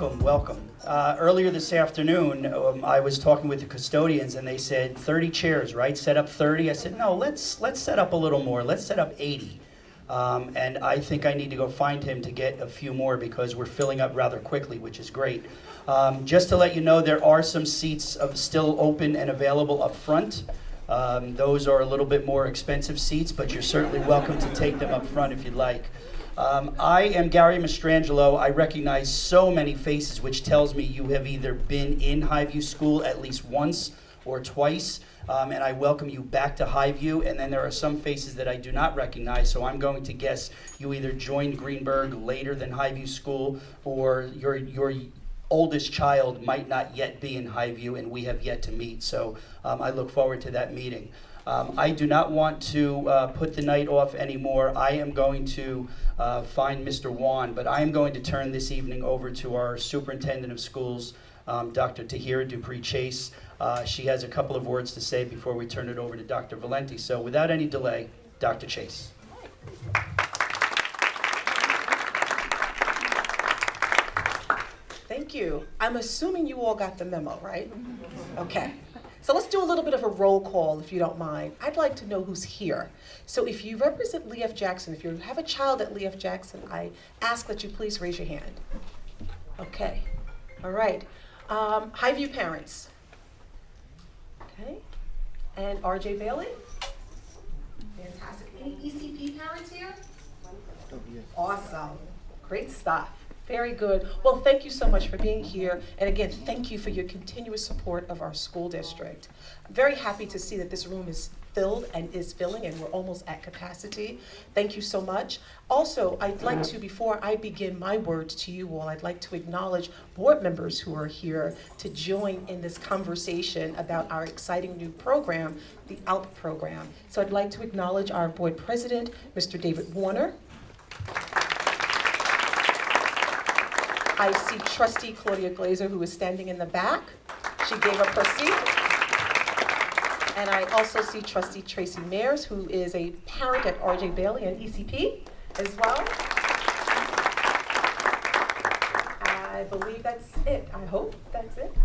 welcome, welcome. Earlier this afternoon, I was talking with the custodians and they said 30 chairs, right? Set up 30. I said, no, let's set up a little more. Let's set up 80. And I think I need to go find him to get a few more because we're filling up rather quickly, which is great. Just to let you know, there are some seats still open and available up front. Those are a little bit more expensive seats, but you're certainly welcome to take them up front if you'd like. I am Gary Mastrangelo. I recognize so many faces, which tells me you have either been in Highview School at least once or twice, and I welcome you back to Highview. And then there are some faces that I do not recognize, so I'm going to guess you either joined Greenburgh later than Highview School, or your oldest child might not yet be in Highview, and we have yet to meet. So I look forward to that meeting. I do not want to put the night off anymore. I am going to find Mr. Wan, but I am going to turn this evening over to our Superintendent of Schools, Dr. Tahira Dupree-Chase. She has a couple of words to say before we turn it over to Dr. Valenti. So without any delay, Dr. Chase. Thank you. I'm assuming you all got the memo, right? Okay. So let's do a little bit of a roll call, if you don't mind. I'd like to know who's here. So if you represent Lee F. Jackson, if you have a child at Lee F. Jackson, I ask that you please raise your hand. Okay. All right. Highview parents. Okay. And R.J. Bailey? Fantastic. Any ECP parents here? Awesome. Great stuff. Very good. Well, thank you so much for being here. And again, thank you for your continuous support of our school district. I'm very happy to see that this room is filled and is filling, and we're almost at capacity. Thank you so much. Also, I'd like to, before I begin my words to you all, I'd like to acknowledge board members who are here to join in this conversation about our exciting new program, the ALP program. So I'd like to acknowledge our board president, Mr. David Warner. I see Trustee Claudia Glazer, who is standing in the back. She gave up her seat. And I also see Trustee Tracy Mayers, who is a parent at R.J. Bailey and ECP as well. I believe that's it. I hope that's it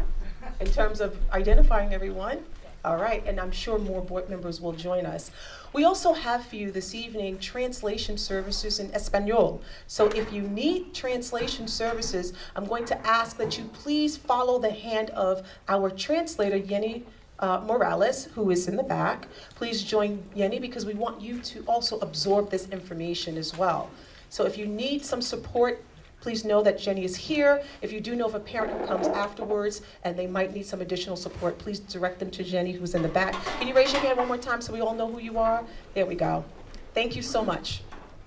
in terms of identifying everyone. All right, and I'm sure more board members will join us. We also have for you this evening translation services in Espanol. So if you need translation services, I'm going to ask that you please follow the hand of our translator, Yenny Morales, who is in the back. Please join Yenny because we want you to also absorb this information as well. So if you need some support, please know that Jenny is here. If you do know of a parent who comes afterwards and they might need some additional support, please direct them to Jenny, who's in the back. Can you raise your hand one more time so we all know who you are? There we go. Thank you so much.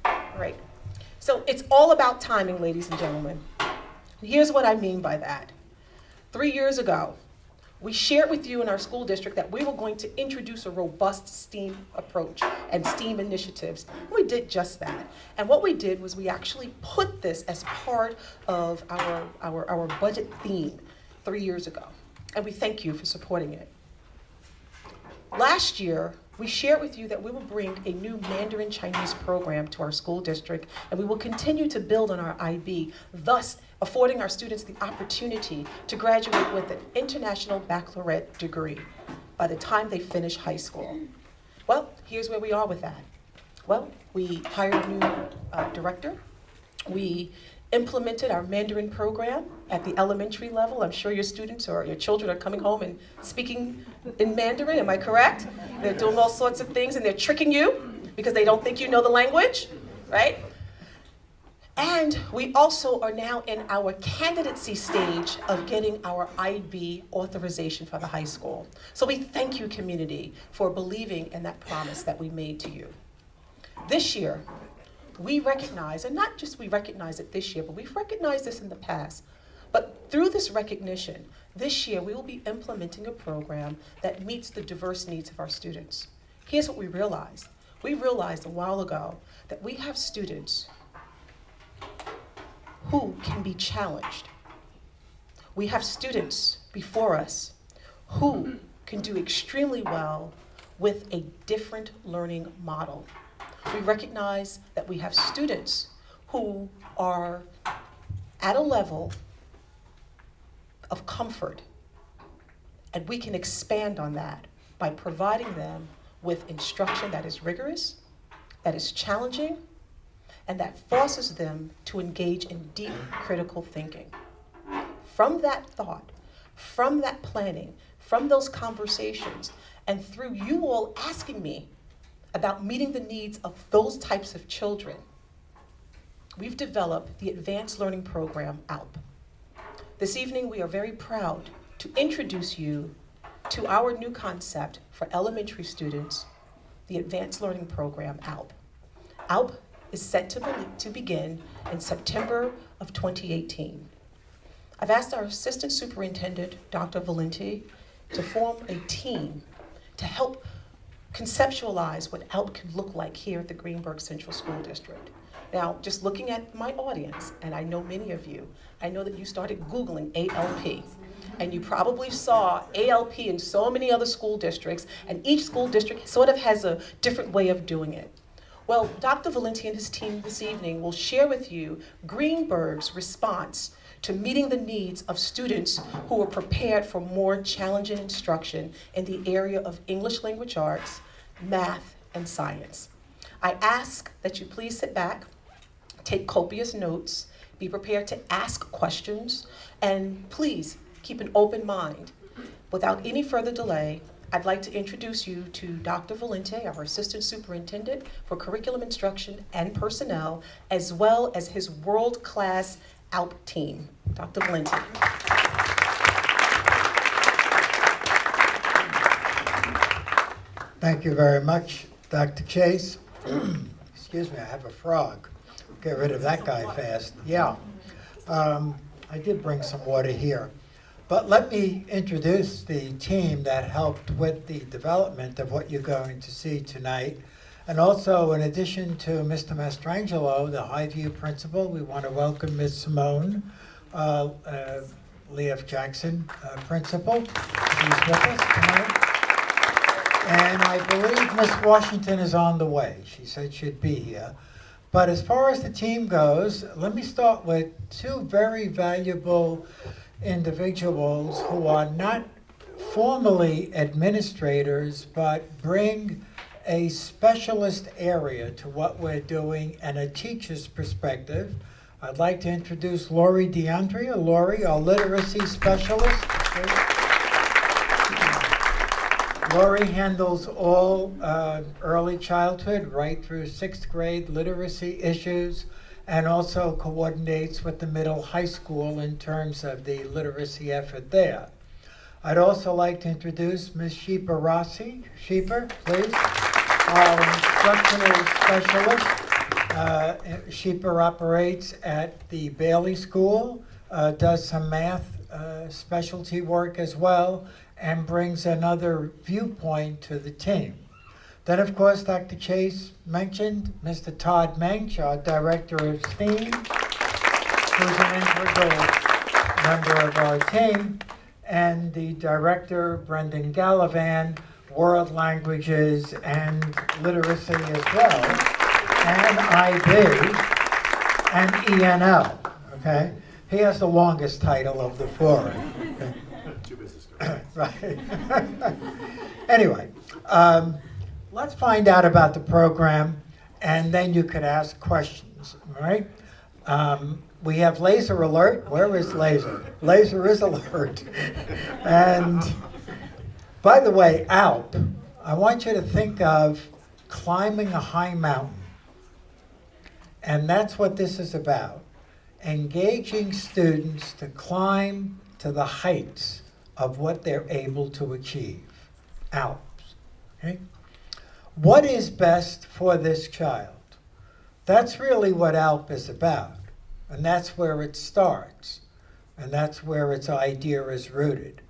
All right. So it's all about timing, ladies and gentlemen. Here's what I mean by that. 3 years ago, we shared with you in our school district that we were going to introduce a robust STEAM approach and STEAM initiatives. We did just that. And what we did was we actually put this as part of our budget theme 3 years ago. And we thank you for supporting it. Last year, we shared with you that we will bring a new Mandarin Chinese program to our school district, and we will continue to build on our IB, thus affording our students the opportunity to graduate with an international baccalaureate degree by the time they finish high school. Well, here's where we are with that. Well, we hired a new director. We implemented our Mandarin program at the elementary level. I'm sure your students or your children are coming home and speaking in Mandarin, am I correct? They're doing all sorts of things and they're tricking you because they don't think you know the language, right? And we also are now in our candidacy stage of getting our IB authorization for the high school. So we thank you, community, for believing in that promise that we made to you. This year, we recognize, and not just we recognize it this year, but we've recognized this in the past. But through this recognition, this year we will be implementing a program that meets the diverse needs of our students. Here's what we realized. We realized a while ago that we have students who can be challenged. We have students before us who can do extremely well with a different learning model. We recognize that we have students who are at a level comfort. And we can expand on that by providing them with instruction that is rigorous, that is challenging, and that forces them to engage in deep critical thinking. From that thought, from that planning, from those conversations, and through you all asking me about meeting the needs of those types of children, we've developed the Advanced Learning Program, ALP. This evening, we are very proud to introduce you to our new concept for elementary students, the Advanced Learning Program, ALP. ALP is set to begin in September of 2018. I've asked our Assistant Superintendent, Dr. Valenti, to form a team to help conceptualize what ALP can look like here at the Greenburgh Central School District. Now, just looking at my audience, and I know many of you, I know that you started Googling ALP, and you probably saw ALP in so many other school districts, and each school district sort of has a different way of doing it. Well, Dr. Valenti and his team this evening will share with you Greenburgh's response to meeting the needs of students who are prepared for more challenging instruction in the area of English language arts, math, and science. I ask that you please sit back, take copious notes, be prepared to ask questions, and please keep an open mind. Without any further delay, I'd like to introduce you to Dr. Valenti, our Assistant Superintendent for Curriculum Instruction and Personnel, as well as his world-class ALP team. Dr. Valenti. Thank you very much, Dr. Chase. Excuse me, I have a frog. Get rid of that guy fast. Yeah, I did bring some water here. But let me introduce the team that helped with the development of what you're going to see tonight. And also, in addition to Mr. Mastrangelo, the Highview principal, we want to welcome Ms. Simone, Lee F. Jackson principal. She's with us tonight. And I believe Ms. Washington is on the way. She said she'd be here. But as far as the team goes, let me start with two very valuable individuals who are not formally administrators, but bring a specialist area to what we're doing and a teacher's perspective. I'd like to introduce Lori DeAndrea. Lori, our literacy specialist. Lori handles all early childhood right through 6th grade literacy issues, and also coordinates with the middle high school in terms of the literacy effort there. I'd also like to introduce Ms. Sheepa Rossi. Sheepa, please. Our instructional specialist. Sheepa operates at the Bailey School, does some math specialty work as well, and brings another viewpoint to the team. Then, of course, Dr. Chase mentioned Mr. Todd Mensch, our Director of STEAM, who's an integral member of our team, and the Director, Brendan Gallivan, World Languages and Literacy as well, and IB, and ENL, okay? He has the longest title of the four. Okay? Right. Anyway, let's find out about the program, and then you could ask questions, all right? We have Laser Alert. Where is Laser? Laser is alert. And by the way, ALP, I want you to think of climbing a high mountain. And that's what this is about. Engaging students to climb to the heights of what they're able to achieve. ALPs, okay? What is best for this child? That's really what ALP is about. And that's where it starts. And that's where its idea is rooted.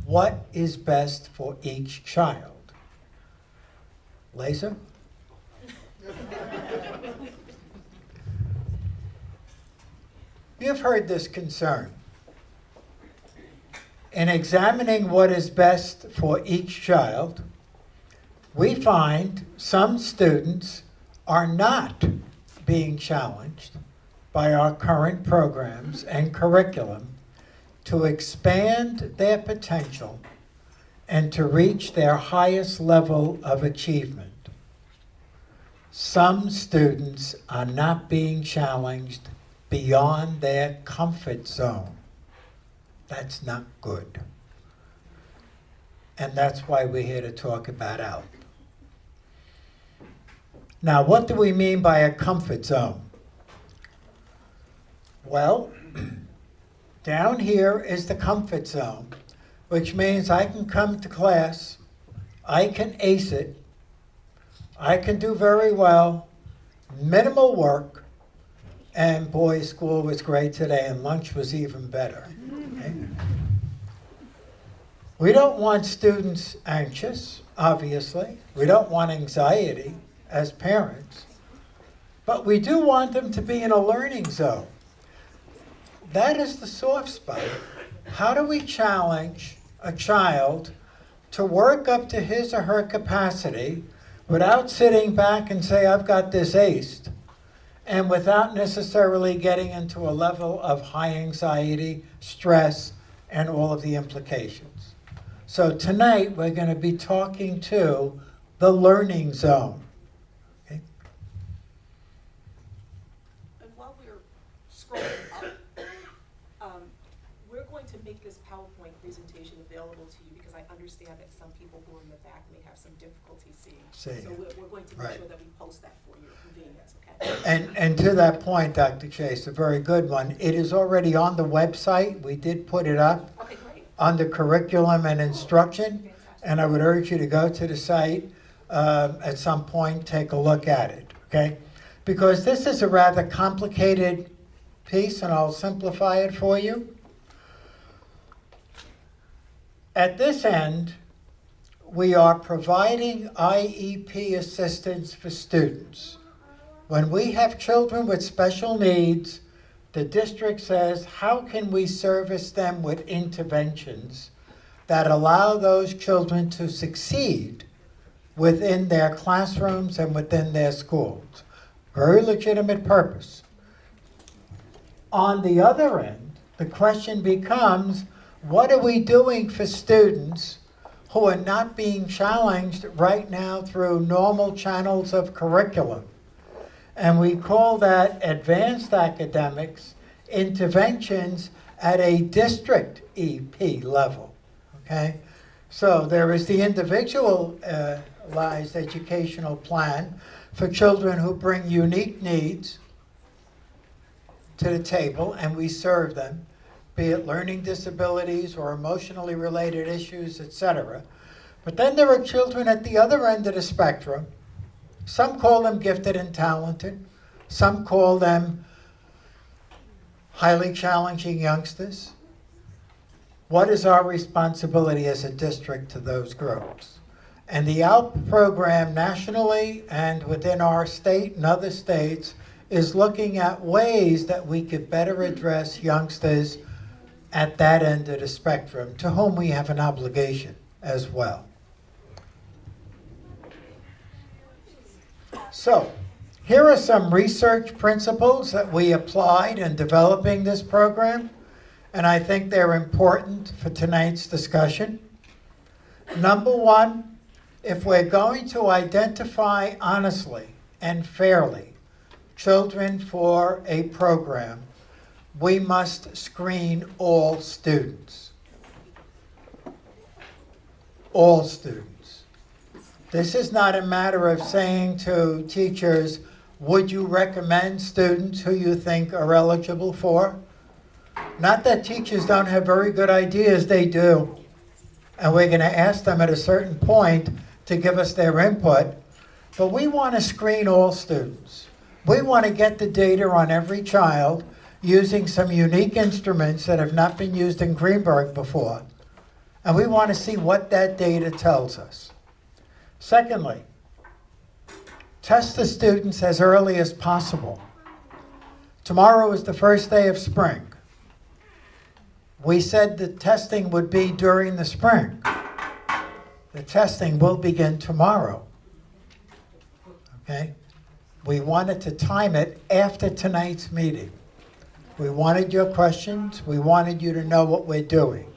What is best for each child? Laser? You've heard this concern. In examining what is best for each child, we find some students are not being challenged by our current programs and curriculum to expand their potential and to reach their highest level of achievement. Some students are not being challenged beyond their comfort zone. That's not good. And that's why we're here to talk about ALP. Now, what do we mean by a comfort zone? Well, down here is the comfort zone, which means I can come to class, I can ace it, I can do very well, minimal work, and boy, school was great today and lunch was even better. Okay? We don't want students anxious, obviously. We don't want anxiety as parents, but we do want them to be in a learning zone. That is the soft spot. How do we challenge a child to work up to his or her capacity without sitting back and say, I've got this aced, and without necessarily getting into a level of high anxiety, stress, and all of the implications? So tonight we're going to be talking to the learning zone. Okay? And while we're scrolling up, we're going to make this PowerPoint presentation available to you because I understand that some people who are in the back may have some difficulty seeing. So we're going to make sure that we post that for your convenience, okay? And to that point, Dr. Chase, a very good one. It is already on the website. We did put it up. Okay, great. Under curriculum and instruction, and I would urge you to go to the site at some point, take a look at it, okay? Because this is a rather complicated piece, and I'll simplify it for you. At this end, we are providing IEP assistance for students. When we have children with special needs, the district says, how can we service them with interventions that allow those children to succeed within their classrooms and within their schools? Very legitimate purpose. On the other end, the question becomes, what are we doing for students who are not being challenged right now through normal channels of curriculum? And we call that advanced academics interventions at a district EP level, okay? So there is the individualized educational plan for children who bring unique needs to the table, and we serve them, be it learning disabilities or emotionally related issues, etc. But then there are children at the other end of the spectrum. Some call them gifted and talented. Some call them highly challenging youngsters. What is our responsibility as a district to those groups? And the ALP program nationally and within our state and other states is looking at ways that we could better address youngsters at that end of the spectrum, to whom we have an obligation as well. So, here are some research principles that we applied in developing this program, and I think they're important for tonight's discussion. Number one, if we're going to identify honestly and fairly children for a program, we must screen all students. All students. This is not a matter of saying to teachers, would you recommend students who you think are eligible for? Not that teachers don't have very good ideas, they do. And we're going to ask them at a certain point to give us their input. But we want to screen all students. We want to get the data on every child using some unique instruments that have not been used in Greenburgh before. And we want to see what that data tells us. Secondly, test the students as early as possible. Tomorrow is the first day of spring. We said the testing would be during the spring. The testing will begin tomorrow. Okay? We wanted to time it after tonight's meeting. We wanted your questions. We wanted you to know what we're doing.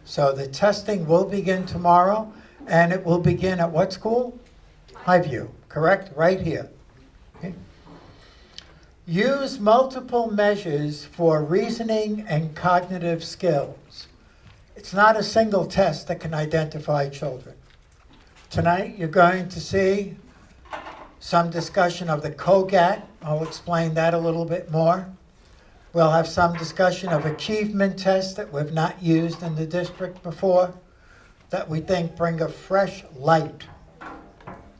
So the testing will begin tomorrow, and it will begin at what school? Highview, correct? Right here. Okay. Use multiple measures for reasoning and cognitive skills. It's not a single test that can identify children. Tonight, you're going to see some discussion of the COGAT. I'll explain that a little bit more. We'll have some discussion of achievement tests that we've not used in the district before, that we think bring a fresh light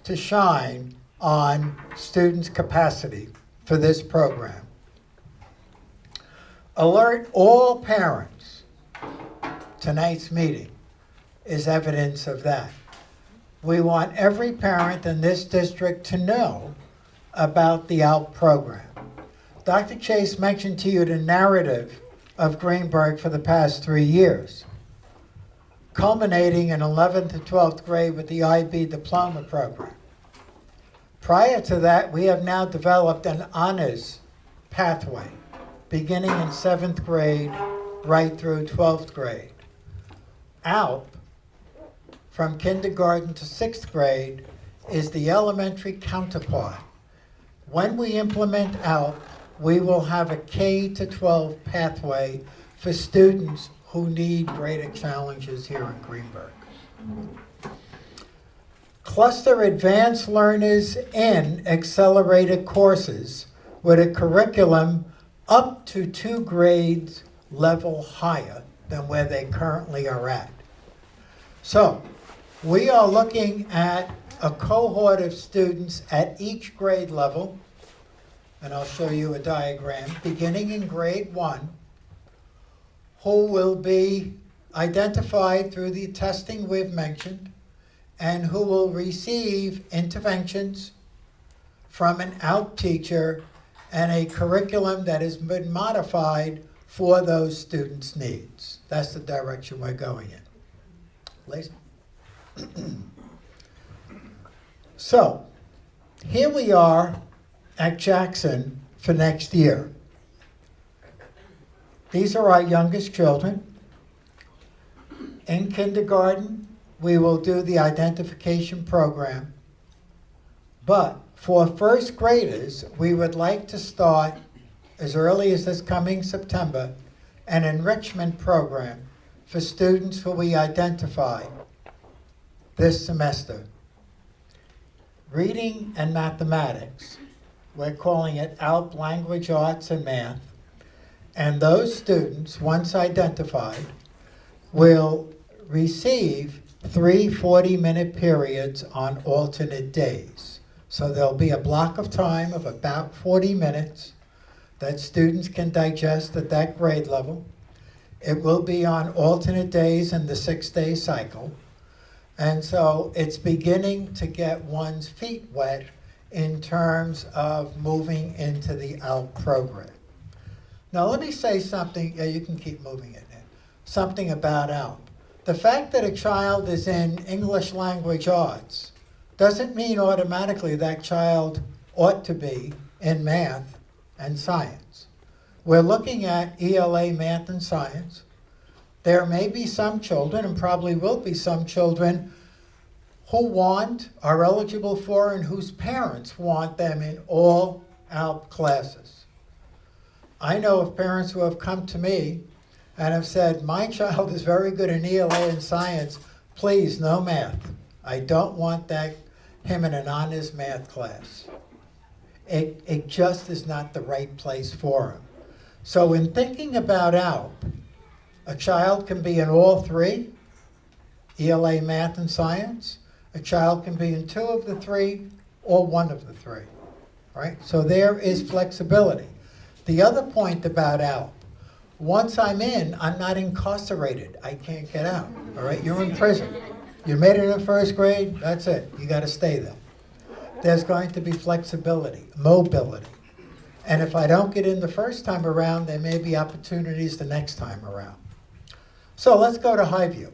to shine on students' capacity for this program. Alert all parents. Tonight's meeting is evidence of that. We want every parent in this district to know about the ALP program. Dr. Chase mentioned to you the narrative of Greenburgh for the past 3 years, culminating in 11th to 12th grade with the IB diploma program. Prior to that, we have now developed an honors pathway, beginning in 7th grade right through 12th grade. ALP, from kindergarten to 6th grade, is the elementary counterpart. When we implement ALP, we will have a K to 12 pathway for students who need greater challenges here in Greenburgh. Cluster advanced learners in accelerated courses with a curriculum up to 2 grades level higher than where they currently are at. So, we are looking at a cohort of students at each grade level, and I'll show you a diagram, beginning in grade 1, who will be identified through the testing we've mentioned, and who will receive interventions from an ALP teacher and a curriculum that has been modified for those students' needs. That's the direction we're going in. Lisa? So, here we are at Jackson for next year. These are our youngest children. In kindergarten, we will do the identification program. But for first graders, we would like to start as early as this coming September an enrichment program for students who we identify this semester. Reading and mathematics, we're calling it ALP Language Arts and Math, and those students, once identified, will receive 3 40-minute periods on alternate days. So there'll be a block of time of about 40 minutes that students can digest at that grade level. It will be on alternate days in the 6-day cycle. And so it's beginning to get one's feet wet in terms of moving into the ALP program. Now let me say something, yeah, you can keep moving it now, something about ALP. The fact that a child is in English language arts doesn't mean automatically that child ought to be in math and science. We're looking at ELA math and science. There may be some children, and probably will be some children, who want, are eligible for, and whose parents want them in all ALP classes. I know of parents who have come to me and have said, my child is very good in ELA and science, please, no math. I don't want him in an honors math class. It just is not the right place for him. So in thinking about ALP, a child can be in all 3, ELA, math, and science. A child can be in 2 of the 3 or 1 of the 3, right? So there is flexibility. The other point about ALP, once I'm in, I'm not incarcerated. I can't get out, all right? You're in prison. You made it in 1st grade, that's it. You got to stay there. There's going to be flexibility, mobility. And if I don't get in the first time around, there may be opportunities the next time around. So let's go to Highview.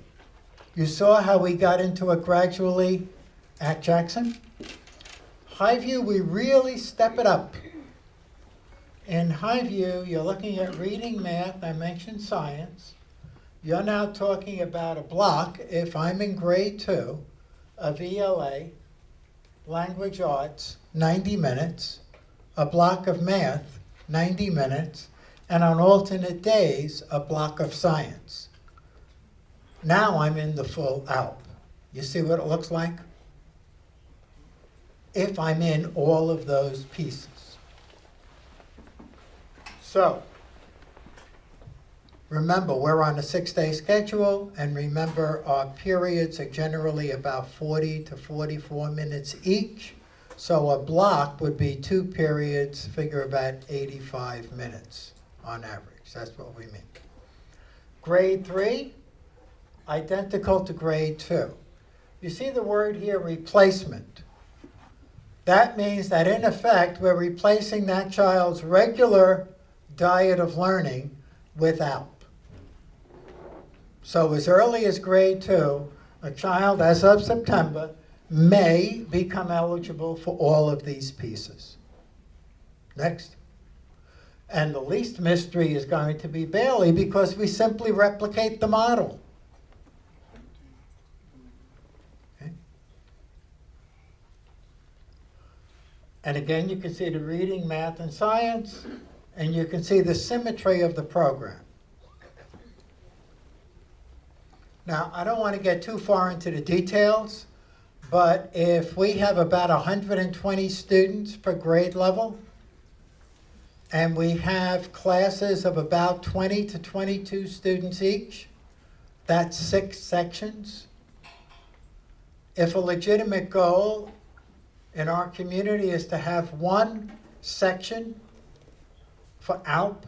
You saw how we got into it gradually at Jackson. Highview, we really step it up In Highview, you're looking at reading, math, I mentioned science. You're now talking about a block, if I'm in grade 2, of ELA, language arts, 90 minutes, a block of math, 90 minutes, and on alternate days, a block of science. Now I'm in the full ALP. You see what it looks like? If I'm in all of those pieces. So, remember, we're on a 6-day schedule, and remember, our periods are generally about 40 to 44 minutes each. So a block would be 2 periods, figure about 85 minutes on average. That's what we mean. Grade 3, identical to grade 2. You see the word here, replacement. That means that in effect, we're replacing that child's regular diet of learning with ALP. So as early as grade 2, a child, as of September, may become eligible for all of these pieces. Next. And the least mystery is going to be Bailey, because we simply replicate the model. Okay. And again, you can see the reading, math, and science, and you can see the symmetry of the program. Now, I don't want to get too far into the details, but if we have about 120 students per grade level, and we have classes of about 20 to 22 students each, that's 6 sections. If a legitimate goal in our community is to have 1 section for ALP,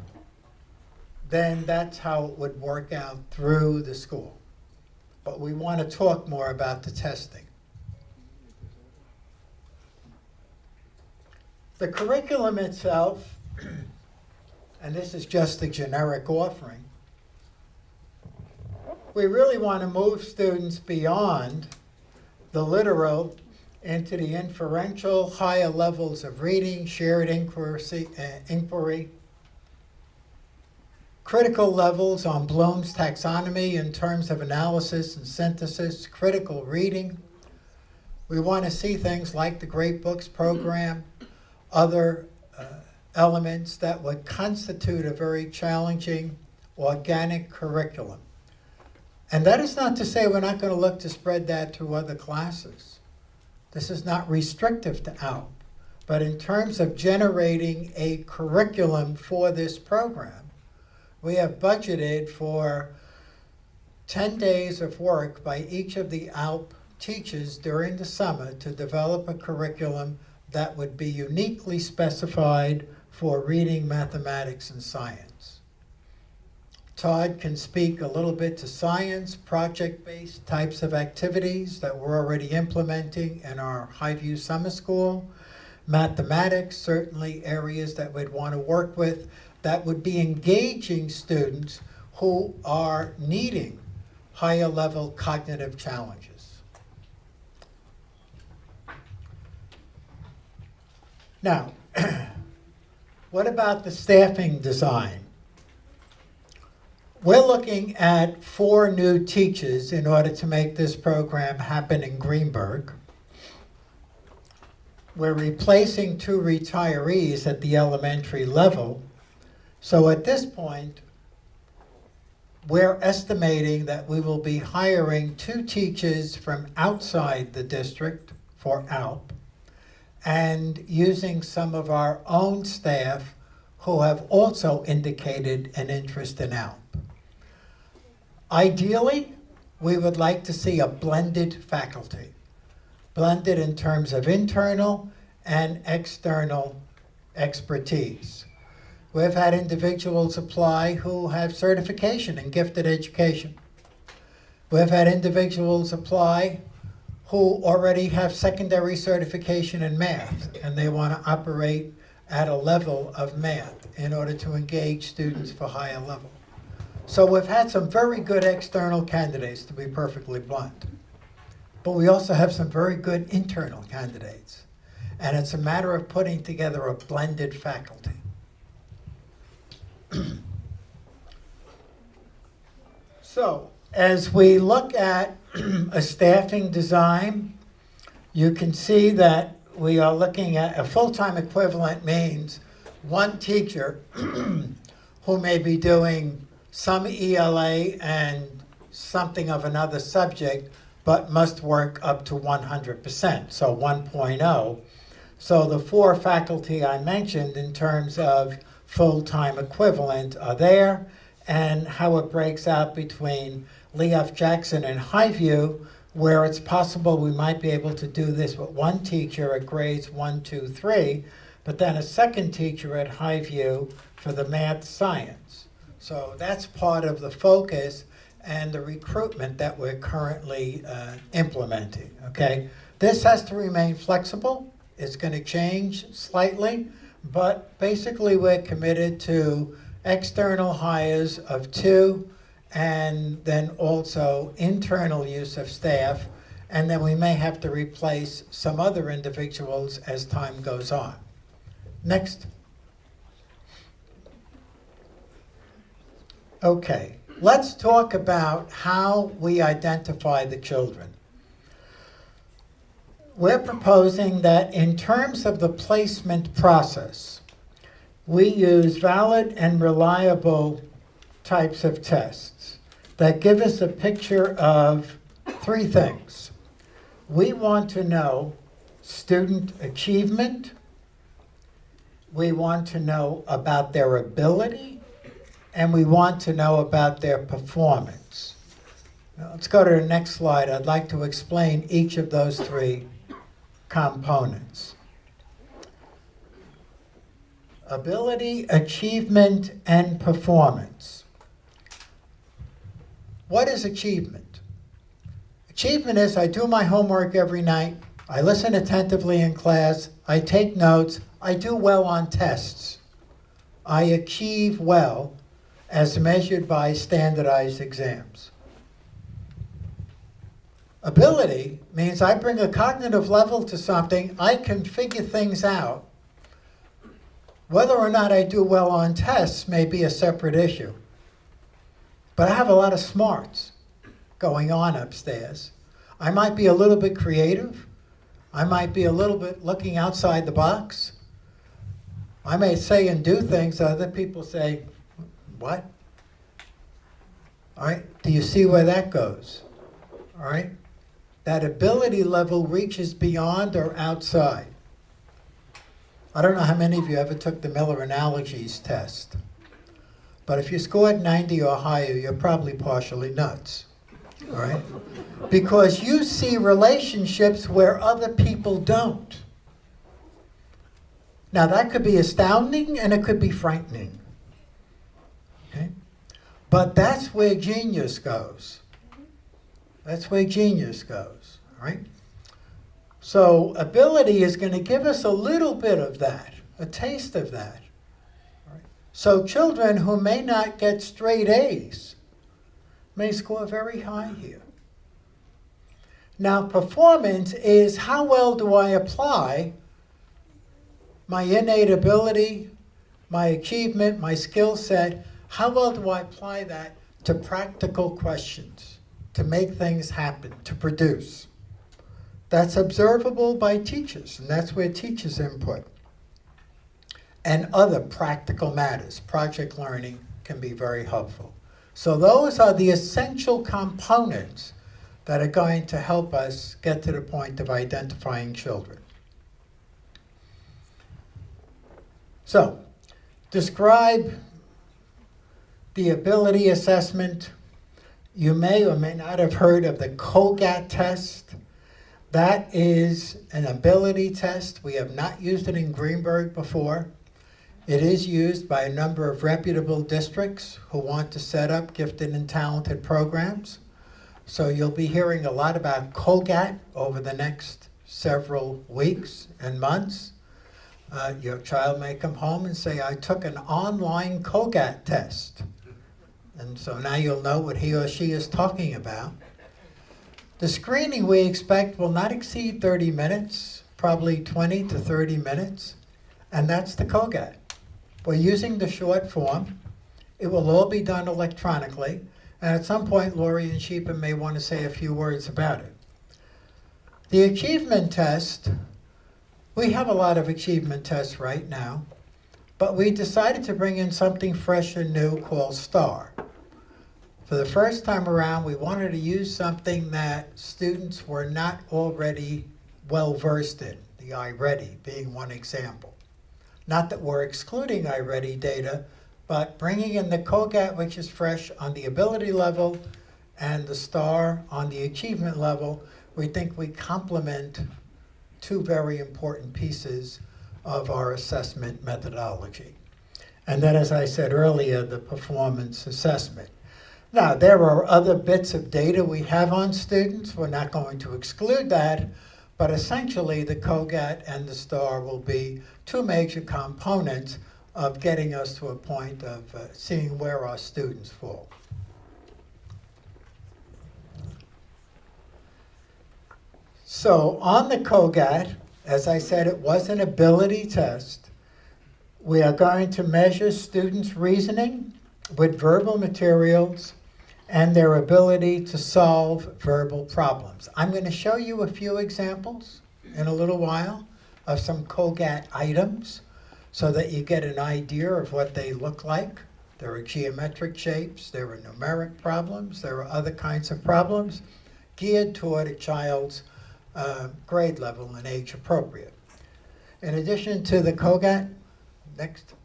then that's how it would work out through the school. But we want to talk more about the testing. The curriculum itself, and this is just a generic offering, we really want to move students beyond the literal into the inferential, higher levels of reading, shared inquiry, critical levels on Bloom's taxonomy in terms of analysis and synthesis, critical reading. We want to see things like the Great Books program, other elements that would constitute a very challenging organic curriculum. And that is not to say we're not going to look to spread that to other classes. This is not restrictive to ALP, but in terms of generating a curriculum for this program, we have budgeted for 10 days of work by each of the ALP teachers during the summer to develop a curriculum that would be uniquely specified for reading, mathematics, and science. Todd can speak a little bit to science, project-based types of activities that we're already implementing in our Highview Summer School. Mathematics, certainly areas that we'd want to work with that would be engaging students who are needing higher level cognitive challenges. Now, what about the staffing design? We're looking at 4 new teachers in order to make this program happen in Greenburgh. We're replacing 2 retirees at the elementary level. So at this point, we're estimating that we will be hiring 2 teachers from outside the district for ALP and using some of our own staff who have also indicated an interest in ALP. Ideally, we would like to see a blended faculty, blended in terms of internal and external expertise. We've had individuals apply who have certification in gifted education. We've had individuals apply who already have secondary certification in math, and they want to operate at a level of math in order to engage students for higher level. So we've had some very good external candidates, to be perfectly blunt. But we also have some very good internal candidates. And it's a matter of putting together a blended faculty. So, as we look at a staffing design, you can see that we are looking at a full-time equivalent means one teacher who may be doing some ELA and something of another subject, but must work up to 100%, so 1.0. So the 4 faculty I mentioned in terms of full-time equivalent are there, and how it breaks out between Lee F. Jackson and Highview, where it's possible we might be able to do this with one teacher at grades 1, 2, 3, but then a second teacher at Highview for the math science. So that's part of the focus and the recruitment that we're currently implementing, okay? This has to remain flexible. It's going to change slightly, but basically we're committed to external hires of 2, and then also internal use of staff, and then we may have to replace some other individuals as time goes on. Next. Okay, let's talk about how we identify the children. We're proposing that in terms of the placement process, we use valid and reliable types of tests that give us a picture of 3 things. We want to know student achievement. We want to know about their ability, and we want to know about their performance. Now, let's go to the next slide. I'd like to explain each of those 3 components. Ability, achievement, and performance. What is achievement? Achievement is I do my homework every night, I listen attentively in class, I take notes, I do well on tests. I achieve well as measured by standardized exams. Ability means I bring a cognitive level to something, I can figure things out. Whether or not I do well on tests may be a separate issue. But I have a lot of smarts going on upstairs. I might be a little bit creative. I might be a little bit looking outside the box. I may say and do things that other people say, what? All right, do you see where that goes? All right, that ability level reaches beyond or outside. I don't know how many of you ever took the Miller Analogies test, but if you scored 90 or higher, you're probably partially nuts, all right? Because you see relationships where other people don't. Now that could be astounding and it could be frightening, okay? But that's where genius goes. That's where genius goes, all right? So ability is going to give us a little bit of that, a taste of that. All right? So children who may not get straight A's may score very high here. Now performance is how well do I apply my innate ability, my achievement, my skill set, how well do I apply that to practical questions, to make things happen, to produce. That's observable by teachers, and that's where teachers input. And other practical matters, project learning can be very helpful. So those are the essential components that are going to help us get to the point of identifying children. So, describe the ability assessment. You may or may not have heard of the COGAT test. That is an ability test. We have not used it in Greenburgh before. It is used by a number of reputable districts who want to set up gifted and talented programs. So you'll be hearing a lot about COGAT over the next several weeks and months. Your child may come home and say, I took an online COGAT test. And so now you'll know what he or she is talking about. The screening we expect will not exceed 30 minutes, probably 20 to 30 minutes, and that's the COGAT. We're using the short form. It will all be done electronically, And at some point, Lori and Sheepa may want to say a few words about it. The achievement test, we have a lot of achievement tests right now, but we decided to bring in something fresh and new called STAR. For the first time around, we wanted to use something that students were not already well versed in, the iReady being one example. Not that we're excluding iReady data, but bringing in the COGAT, which is fresh on the ability level, and the STAR on the achievement level. We think we complement two very important pieces of our assessment methodology. And then, as I said earlier, the performance assessment. Now, there are other bits of data we have on students. We're not going to exclude that, but essentially the COGAT and the STAR will be two major components of getting us to a point of seeing where our students fall. So on the COGAT, as I said, it was an ability test. We are going to measure students' reasoning with verbal materials and their ability to solve verbal problems. I'm going to show you a few examples in a little while of some COGAT items so that you get an idea of what they look like. There are geometric shapes, there are numeric problems, there are other kinds of problems geared toward a child's grade level and age appropriate. In addition to the COGAT, next,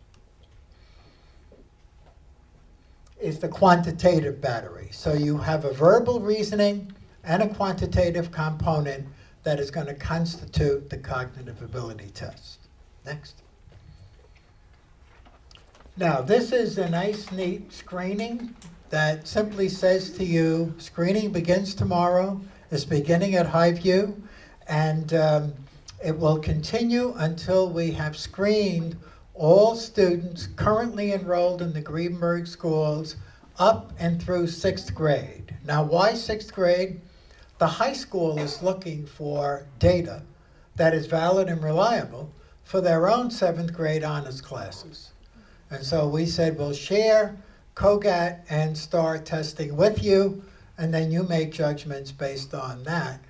is the quantitative battery. So you have a verbal reasoning and a quantitative component that is going to constitute the cognitive ability test. Next. Now, this is a nice, neat screening that simply says to you, screening begins tomorrow. It's beginning at Highview, and it will continue until we have screened all students currently enrolled in the Greenburgh schools up and through 6th grade. Now, why 6th grade? The high school is looking for data that is valid and reliable for their own 7th grade honors classes. And so we said we'll share COGAT and STAR testing with you, and then you make judgments based on that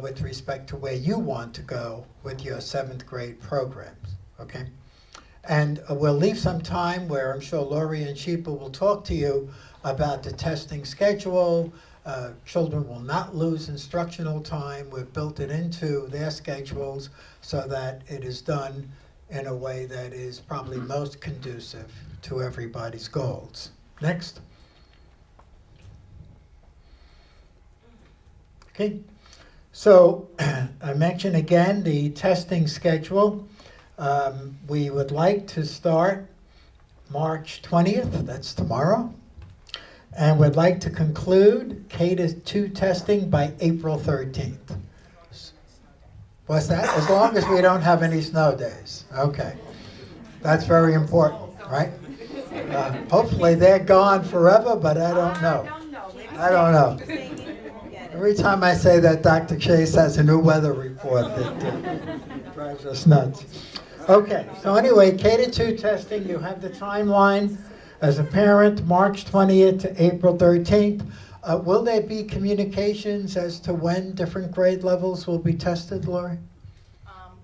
with respect to where you want to go with your 7th grade programs, okay? And we'll leave some time where I'm sure Lori and Sheepa will talk to you about the testing schedule. Children will not lose instructional time. We've built it into their schedules so that it is done in a way that is probably most conducive to everybody's goals. Next. Okay, so I mentioned again the testing schedule. We would like to start March 20th, that's tomorrow, and we'd like to conclude K-2 testing by April 13th. What's that? As long as we don't have any snow days. Okay. That's very important, right? Hopefully they're gone forever, but I don't know. I don't know. Every time I say that, Dr. Chase has a new weather report that drives us nuts. Okay, so anyway, K-2 testing, you have the timeline. As a parent, March 20th to April 13th. Will there be communications as to when different grade levels will be tested, Lori?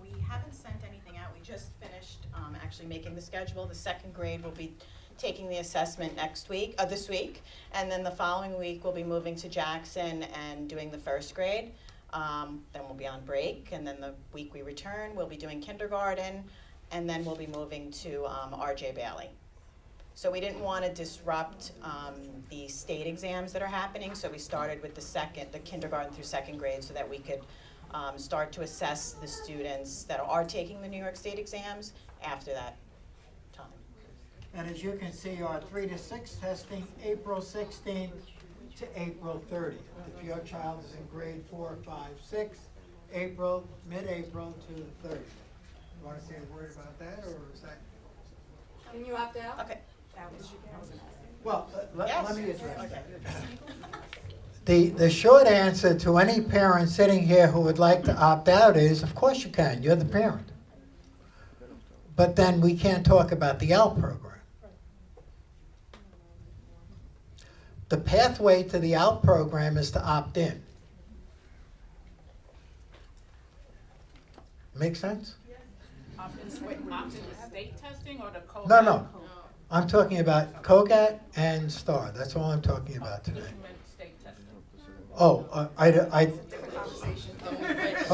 We haven't sent anything out. We just finished actually making the schedule. The 2nd grade will be taking the assessment this week, and then the following week we'll be moving to Jackson and doing the 1st grade. Then we'll be on break, and then the week we return we'll be doing kindergarten, and then we'll be moving to R.J. Bailey. So we didn't want to disrupt the state exams that are happening, so we started with the kindergarten through 2nd grade so that we could start to assess the students that are taking the New York State exams after that time. And as you can see, our 3 to 6 testing, April 16th to April 30th. If your child is in grade 4, 5, 6, mid-April to the 30th. You want to say a word about that, or is that? Can you opt out? Okay. Well, Yes. let me address Okay. that. The short answer to any parent sitting here who would like to opt out is, of course you can, you're the parent. But then we can't talk about the ALP program. the pathway to the ALP program is to opt in. Make sense? Opt-in state testing or the code? No. I'm talking about COGAT and STAR. That's all I'm talking about today. State testing. Oh, all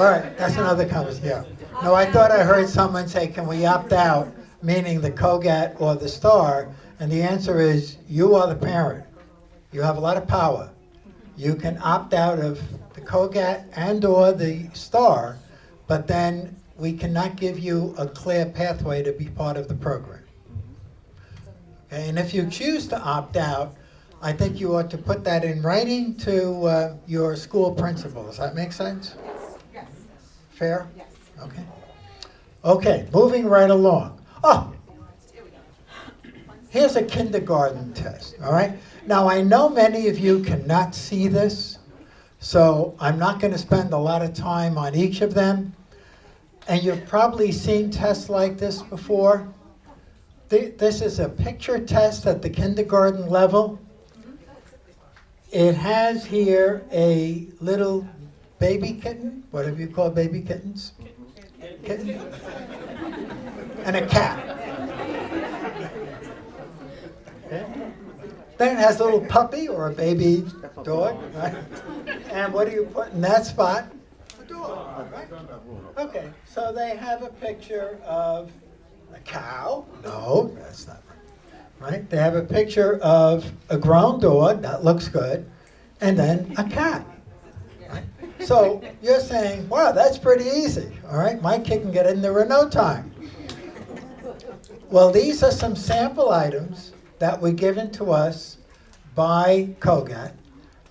right, that's another conversation, yeah. No, I thought I heard someone say, can we opt out, meaning the COGAT or the STAR? And the answer is, you are the parent. You have a lot of power. You can opt out of the COGAT and or the STAR, but then we cannot give you a clear pathway to be part of the program. Okay, and if you choose to opt out, I think you ought to put that in writing to your school principal. Does that make sense? Yes. Fair? Yes. Okay. Okay, moving right along. Oh, here's a kindergarten test, all right? Now, I know many of you cannot see this, so I'm not going to spend a lot of time on each of them. And you've probably seen tests like this before. This is a picture test at the kindergarten level. It has here a little baby kitten, whatever you call baby kittens. Kitten. And a cat. Okay. Then it has a little puppy or a baby dog, right? And what do you put in that spot? A dog, right? Okay, so they have a picture of a cow. No, that's not right. Right? They have a picture of a grown dog. That looks good. And then a cat. Right? So you're saying, wow, that's pretty easy. All right, my kid can get in there in no time. Well, these are some sample items that were given to us by COGAT,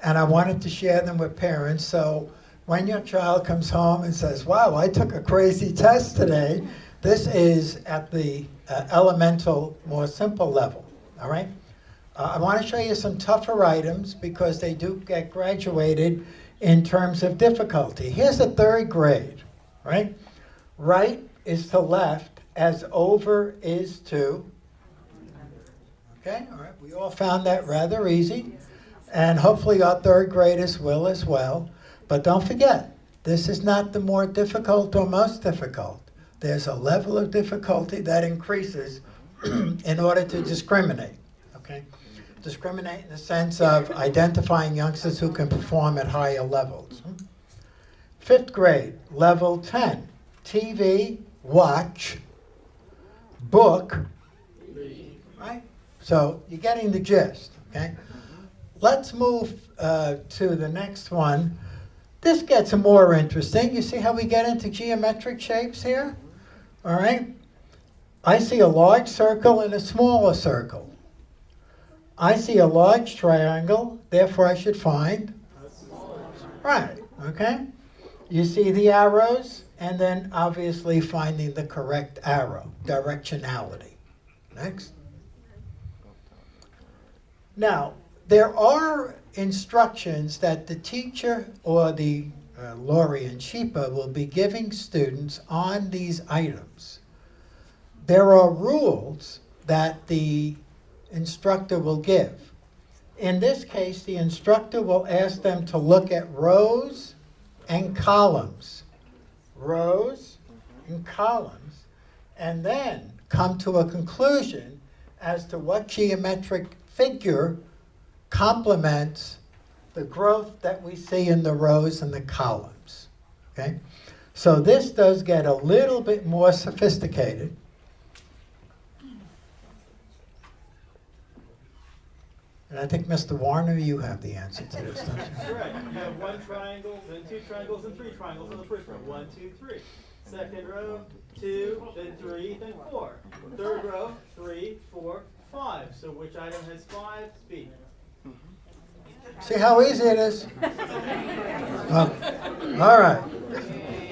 and I wanted to share them with parents. So when your child comes home and says, wow, I took a crazy test today, this is at the elemental, more simple level, all right? I want to show you some tougher items because they do get graduated in terms of difficulty. Here's the third grade, right? Right is to left as over is to. Okay, all right, we all found that rather easy. And hopefully our third graders will as well. But don't forget, this is not the more difficult or most difficult. There's a level of difficulty that increases in order to discriminate, okay? Discriminate in the sense of identifying youngsters who can perform at higher levels. Fifth grade, level 10, TV, watch, book, right? So you're getting the gist, okay? Let's move to the next one. This gets more interesting. You see how we get into geometric shapes here? All right? I see a large circle and a smaller circle. I see a large triangle, therefore I should find? Right, okay? You see the arrows, and then obviously finding the correct arrow, directionality. Next. Now, there are instructions that the teacher or the Lori and Sheepa will be giving students on these items. There are rules that the instructor will give. In this case, the instructor will ask them to look at rows and columns. Rows and columns, and then come to a conclusion as to what geometric figure complements the growth that we see in the rows and the columns, okay? So this does get a little bit more sophisticated. And I think, Mr. Warner, you have the answer to this, don't you? Correct. You have one triangle, then two triangles, and three triangles in the first row. 1, 2, 3. Second row, 2, then 3, then 4. Third row, 3, 4, 5. So which item has 5? B. See how easy it is? All right.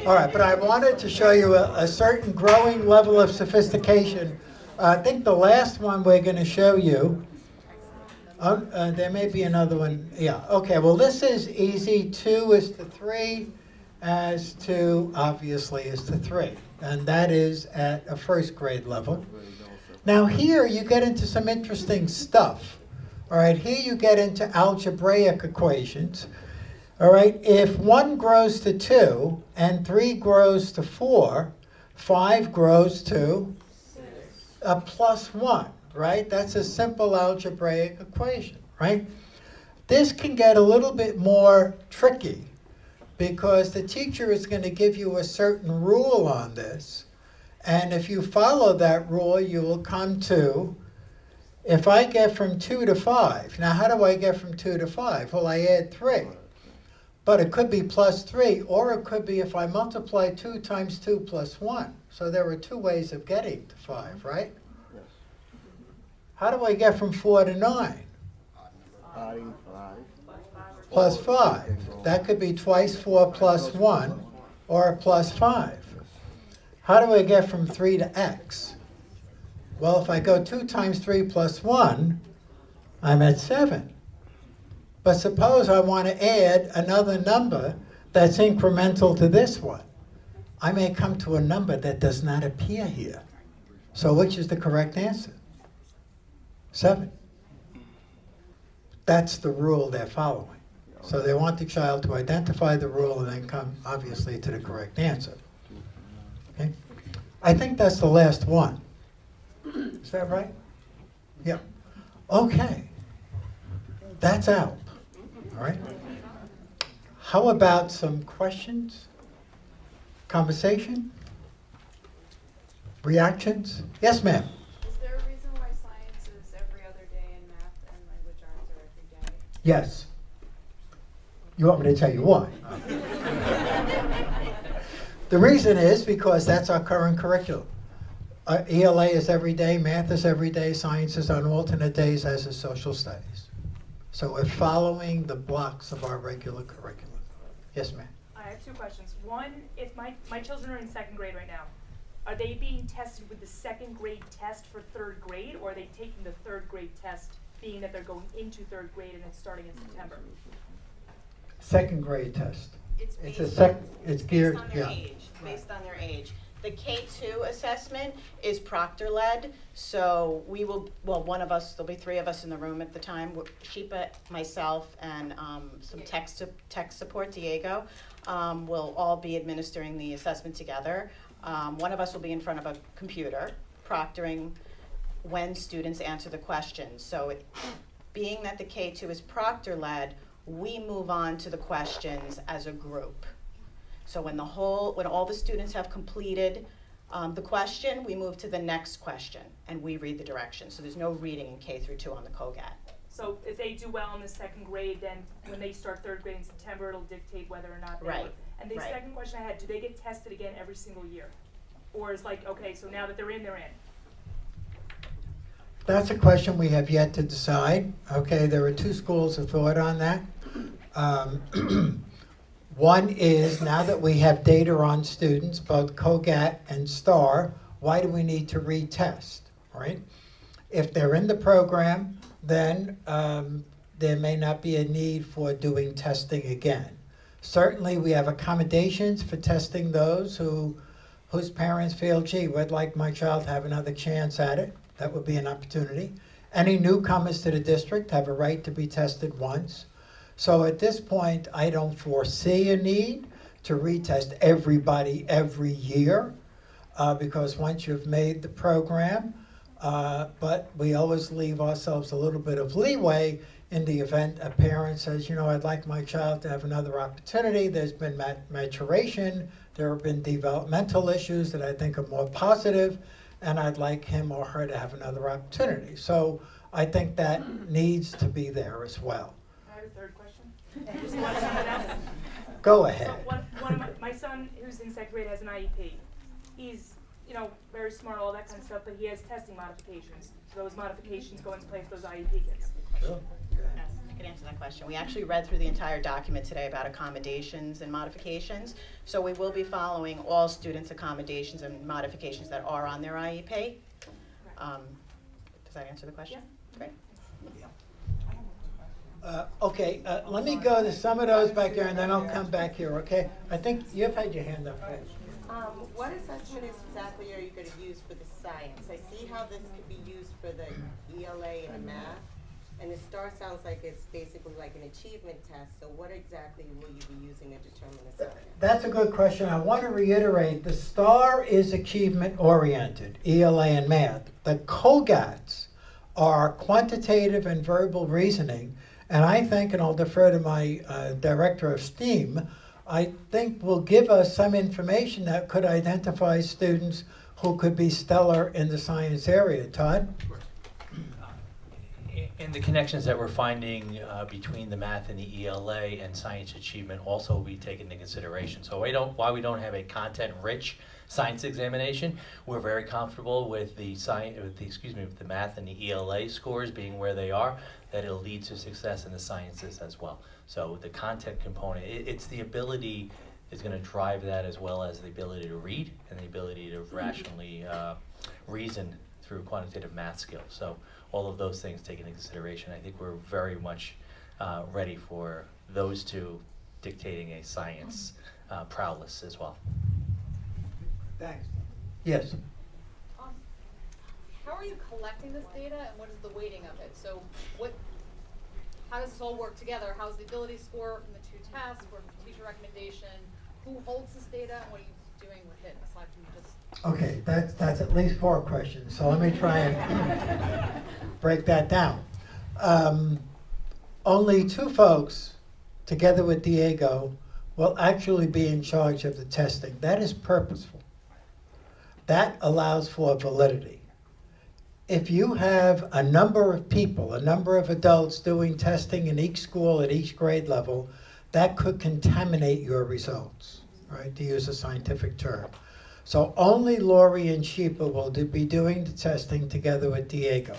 All right, but I wanted to show you a certain growing level of sophistication. I think the last one we're going to show you, there may be another one. Yeah, okay, well this is easy. 2 is to 3, as 2 obviously is to 3. And that is at a first grade level. Now here you get into some interesting stuff. All right, here you get into algebraic equations. All right, if 1 grows to 2 and 3 grows to 4, 5 grows to a plus 1, right? That's a simple algebraic equation, right? This can get a little bit more tricky because the teacher is going to give you a certain rule on this. And if you follow that rule, you will come to, if I get from 2 to 5, now how do I get from 2 to 5? Well, I add 3. But it could be plus 3, or it could be if I multiply 2 times 2 plus 1. So there are 2 ways of getting to 5, right? Yes. How do I get from 4 to 9? Adding 5. Plus 5. That could be twice 4 plus 1, or plus 5. How do I get from 3 to x? Well, if I go 2 times 3 plus 1, I'm at 7. But suppose I want to add another number that's incremental to this one. I may come to a number that does not appear here. So which is the correct answer? 7. That's the rule they're following. So they want the child to identify the rule and then come, obviously, to the correct answer. Okay? I think that's the last one. Is that right? Yeah. Okay. That's ALP. All right. How about some questions? Conversation? Reactions? Yes, ma'am. Is there a reason why science is every other day and math and language arts are every day? Yes. You want me to tell you why? The reason is because that's our current curriculum. ELA is every day, math is every day, science is on alternate days, as is social studies. So we're following the blocks of our regular curriculum. Yes, ma'am. I have 2 questions. One, if my children are in 2nd grade right now, are they being tested with the 2nd grade test for 3rd grade, or are they taking the 3rd grade test, being that they're going into 3rd grade and it's starting in September? 2nd grade test. It's It's geared, based on their yeah. age. Based on their age. The K2 assessment is proctor-led, so we will, well, one of us, there'll be 3 of us in the room at the time, Sheepa, myself, and some tech support, Diego, will all be administering the assessment together. One of us will be in front of a computer, proctoring when students answer the questions. So being that the K2 is proctor-led, we move on to the questions as a group. So when all the students have completed the question, we move to the next question and we read the directions. So there's no reading in K through 2 on the COGAT. So if they do well in the 2nd grade, then when they start 3rd grade in September, it'll dictate whether or not they Right. work. And the Right. second question I had, do they get tested again every single year? Or is like, okay, so now that they're in, they're in? That's a question we have yet to decide. Okay, there are 2 schools of thought on that. One is, now that we have data on students, both COGAT and STAR, why do we need to retest, right? If they're in the program, then there may not be a need for doing testing again. Certainly, we have accommodations for testing those whose parents feel, gee, would like my child to have another chance at it. That would be an opportunity. Any newcomers to the district have a right to be tested once. So at this point, I don't foresee a need to retest everybody every year because once you've made the program, but we always leave ourselves a little bit of leeway in the event a parent says, you know, I'd like my child to have another opportunity. There's been maturation. There have been developmental issues that I think are more positive, and I'd like him or her to have another opportunity. So I think that needs to be there as well. I have a 3rd question. Just one someone else. Go So ahead. one of my son, who's in 2nd grade, has an IEP. He's, very smart, all that kind of stuff, but he has testing modifications. So those modifications go into place for those IEP kids. Sure. Yes, I can answer that question. We actually read through the entire document today about accommodations and modifications. So we will be following all students' accommodations and modifications that are on their IEP. Does that answer the question? Great. Okay, let me go to some of those back there, and then I'll come back here, okay? I think you've had your hand up first. What assessment exactly are you going to use for the science? I see how this could be used for the ELA and math, And the STAR sounds like it's basically like an achievement test, so what exactly will you be using to determine assignment? That's a good question. I want to reiterate, the STAR is achievement-oriented, ELA and math. The COGATs are quantitative and verbal reasoning, and I think, and I'll defer to my director of STEAM, I think will give us some information that could identify students who could be stellar in the science area. Todd? And the connections that we're finding between the math and the ELA and science achievement also will be taken into consideration. So while we don't have a content-rich science examination, we're very comfortable with the math and the ELA scores being where they are, that it'll lead to success in the sciences as well. So the content component, it's the ability is going to drive that, as well as the ability to read and the ability to rationally reason through quantitative math skills. So all of those things taken into consideration, I think we're very much ready for those two dictating a science prowess as well. Thanks. Yes. How are you collecting this data, and what is the weighting of it? So how does this all work together? How's the ability score from the two tests, or from teacher recommendation? Who holds this data, and what are you doing with it, aside from just... Okay, that's at least 4 questions, so let me try and break that down. Only 2 folks, together with Diego, will actually be in charge of the testing. That is purposeful. That allows for validity. If you have a number of people, a number of adults doing testing in each school at each grade level, that could contaminate your results, right, to use a scientific term. So only Lori and Sheepa will be doing the testing together with Diego.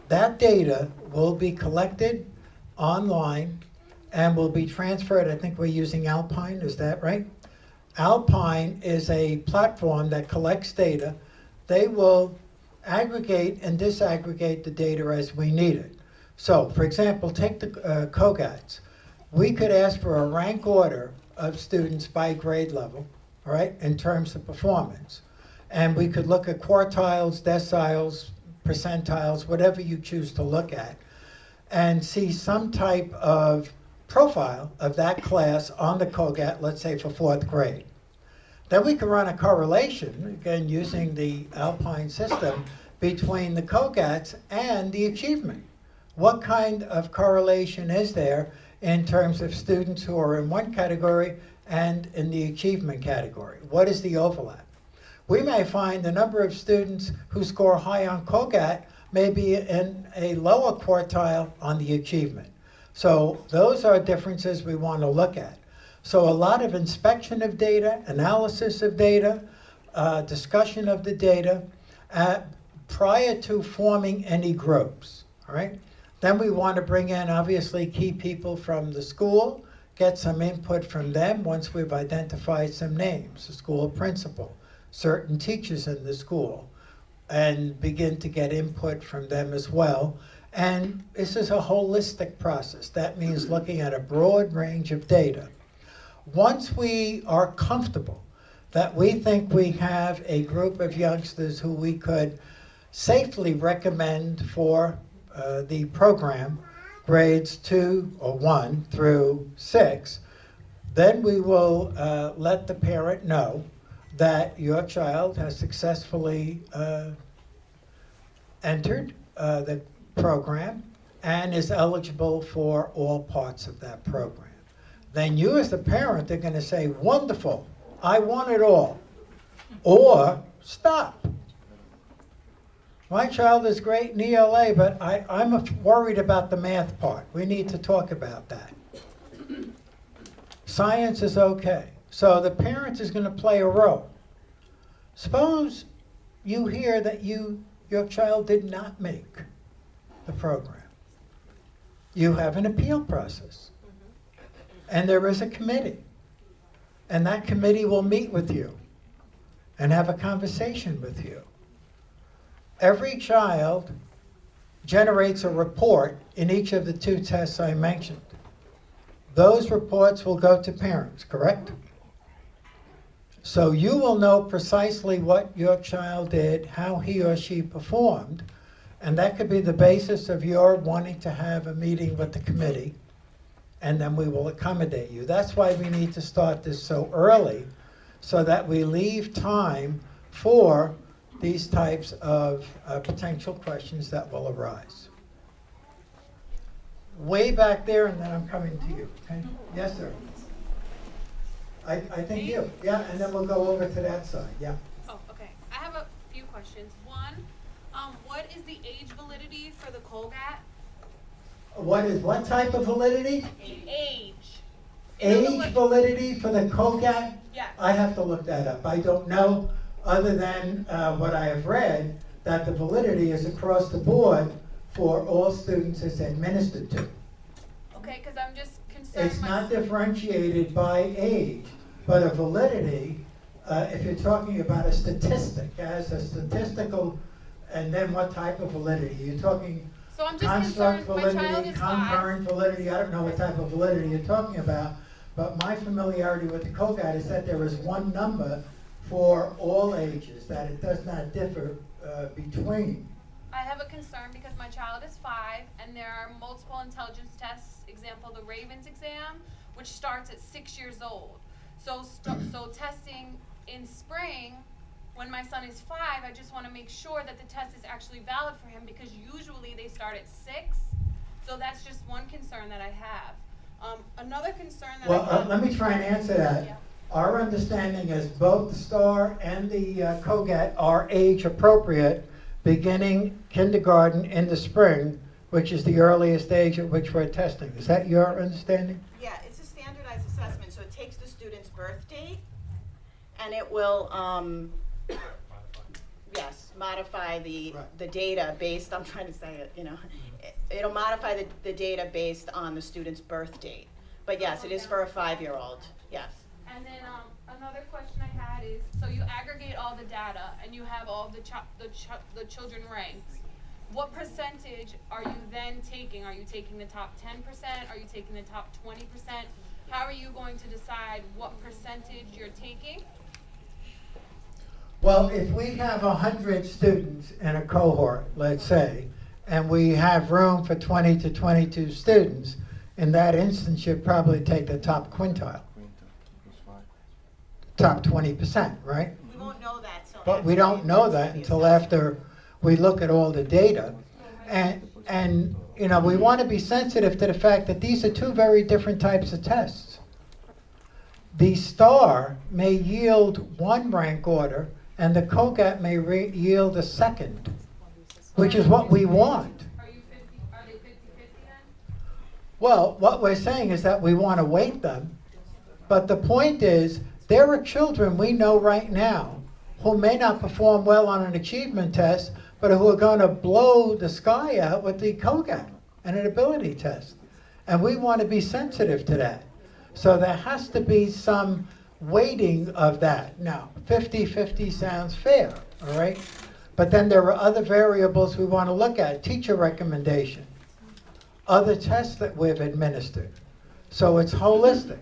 That data will be collected online and will be transferred. I think we're using Alpine, is that right? Alpine is a platform that collects data. They will aggregate and disaggregate the data as we need it. So, for example, take the COGATs. We could ask for a rank order of students by grade level, all right, in terms of performance. And we could look at quartiles, deciles, percentiles, whatever you choose to look at, and see some type of profile of that class on the COGAT, let's say for 4th grade. Then we can run a correlation, again using the Alpine system, between the COGATs and the achievement. What kind of correlation is there in terms of students who are in one category and in the achievement category? What is the overlap? We may find the number of students who score high on COGAT may be in a lower quartile on the achievement. So those are differences we want to look at. So a lot of inspection of data, analysis of data, discussion of the data prior to forming any groups, all right? Then we want to bring in, obviously, key people from the school, get some input from them once we've identified some names, the school principal, certain teachers in the school, and begin to get input from them as well. And this is a holistic process. That means looking at a broad range of data. Once we are comfortable that we think we have a group of youngsters who we could safely recommend for the program, grades 2 or 1 through 6, then we will let the parent know that your child has successfully entered the program and is eligible for all parts of that program. Then you as the parent are going to say, wonderful, I want it all. Or stop. My child is great in ELA, but I'm worried about the math part. We need to talk about that. Science is okay. So the parent is going to play a role. Suppose you hear that your child did not make the program. You have an appeal process. And there is a committee. And that committee will meet with you and have a conversation with you. Every child generates a report in each of the 2 tests I mentioned. Those reports will go to parents, correct? So you will know precisely what your child did, how he or she performed, And that could be the basis of your wanting to have a meeting with the committee, and then we will accommodate you. That's why we need to start this so early, so that we leave time for these types of potential questions that will arise. Way back there, and then I'm coming to you, okay? Yes, sir. I think you, yeah, and then we'll go over to that side, yeah. Oh, okay. I have a few questions. One, what is the age validity for the Colgat? What type of validity? Age. In other Age words- validity for the COGAT? Yes. I have to look that up. I don't know, other than what I have read, that the validity is across the board for all students it's administered to. Okay, because I'm just concerned. It's not differentiated by age, but a validity, if you're talking about a statistic, as a statistical, and then what type of validity? You're talking So I'm just construct concerned. My child validity, is 5. concurrent validity, I don't know what type of validity you're talking about, but my familiarity with the COGAT is that there is one number for all ages, that it does not differ between. I have a concern because my child is 5 and there are multiple intelligence tests, example the Ravens exam, which starts at 6 years old. So testing in spring, when my son is 5, I just want to make sure that the test is actually valid for him because usually they start at 6. So that's just one concern that I have. Another concern that I Well, have. let me try and answer that. Yeah. Our understanding is both the STAR and the COGAT are age appropriate, beginning kindergarten in the spring, which is the earliest age at which we're testing. Is that your understanding? Yeah, it's a standardized assessment, so it takes the student's birth date, and it will, yes, modify the data based, I'm trying to say it, you know, it'll modify the data based on the student's birth date. But yes, it is for a 5-year-old, yes. And then another question I had is, so you aggregate all the data and you have all the children ranked. What percentage are you then taking? Are you taking the top 10%? Are you taking the top 20%? How are you going to decide what percentage you're taking? Well, if we have 100 students in a cohort, let's say, and we have room for 20 to 22 students, in that instance, you'd probably take the top quintile, top 20%, right? We won't know that till. But we after don't know that the until assessment. after we look at all the data. And you know, we want to be sensitive to the fact that these are two very different types of tests. The STAR may yield one rank order, and the COGAT may yield a second, which is what we want. Are they 50-50 then? Well, what we're saying is that we want to weight them, but the point is, there are children we know right now who may not perform well on an achievement test, but who are going to blow the sky out with the COGAT and an ability test. And we want to be sensitive to that. So there has to be some weighting of that. Now, 50-50 sounds fair, all right? But then there are other variables we want to look at. Teacher recommendation, other tests that we've administered. So it's holistic.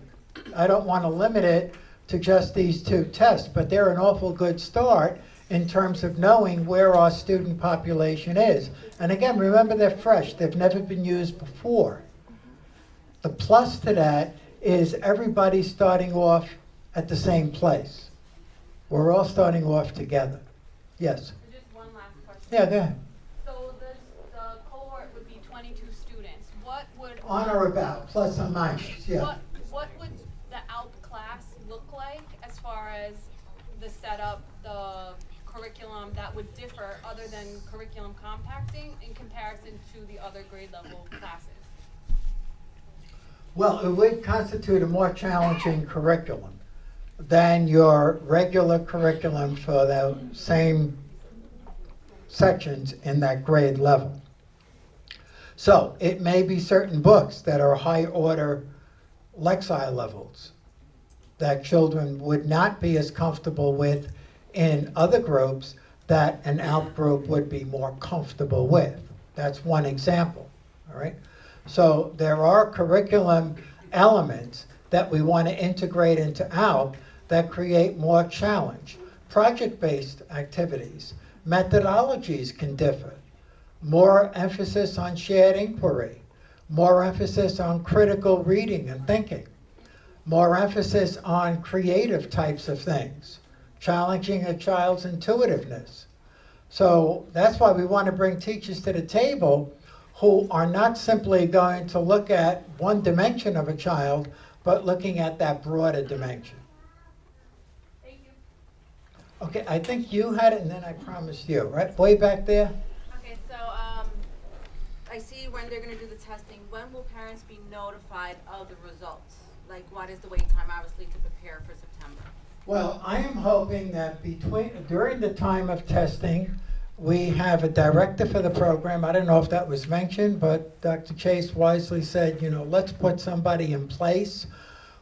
I don't want to limit it to just these two tests, but they're an awful good start in terms of knowing where our student population is. And again, remember, they're fresh. They've never been used before. The plus to that is everybody starting off at the same place. We're all starting off together. Yes? Just one last question. Yeah, go ahead. So the cohort would be 22 students. What would On or about, plus or minus, yeah. What would the ALP class look like as far as the setup, the curriculum that would differ other than curriculum compacting in comparison to the other grade level classes? Well, it would constitute a more challenging curriculum than your regular curriculum for the same sections in that grade level. So it may be certain books that are high order Lexile levels that children would not be as comfortable with in other groups that an ALP group would be more comfortable with. That's one example, all right? So there are curriculum elements that we want to integrate into ALP that create more challenge. Project-based activities, methodologies can differ. more emphasis on shared inquiry, more emphasis on critical reading and thinking, more emphasis on creative types of things, challenging a child's intuitiveness. So that's why we want to bring teachers to the table who are not simply going to look at one dimension of a child, but looking at that broader dimension. Thank you. Okay, I think you had it, and then I promised you, right? Way back there? Okay, so I see when they're going to do the testing. When will parents be notified of the results? Like, what is the wait time, obviously, to prepare for September? Well, I am hoping that during the time of testing, we have a director for the program. I don't know if that was mentioned, but Dr. Chase wisely said, let's put somebody in place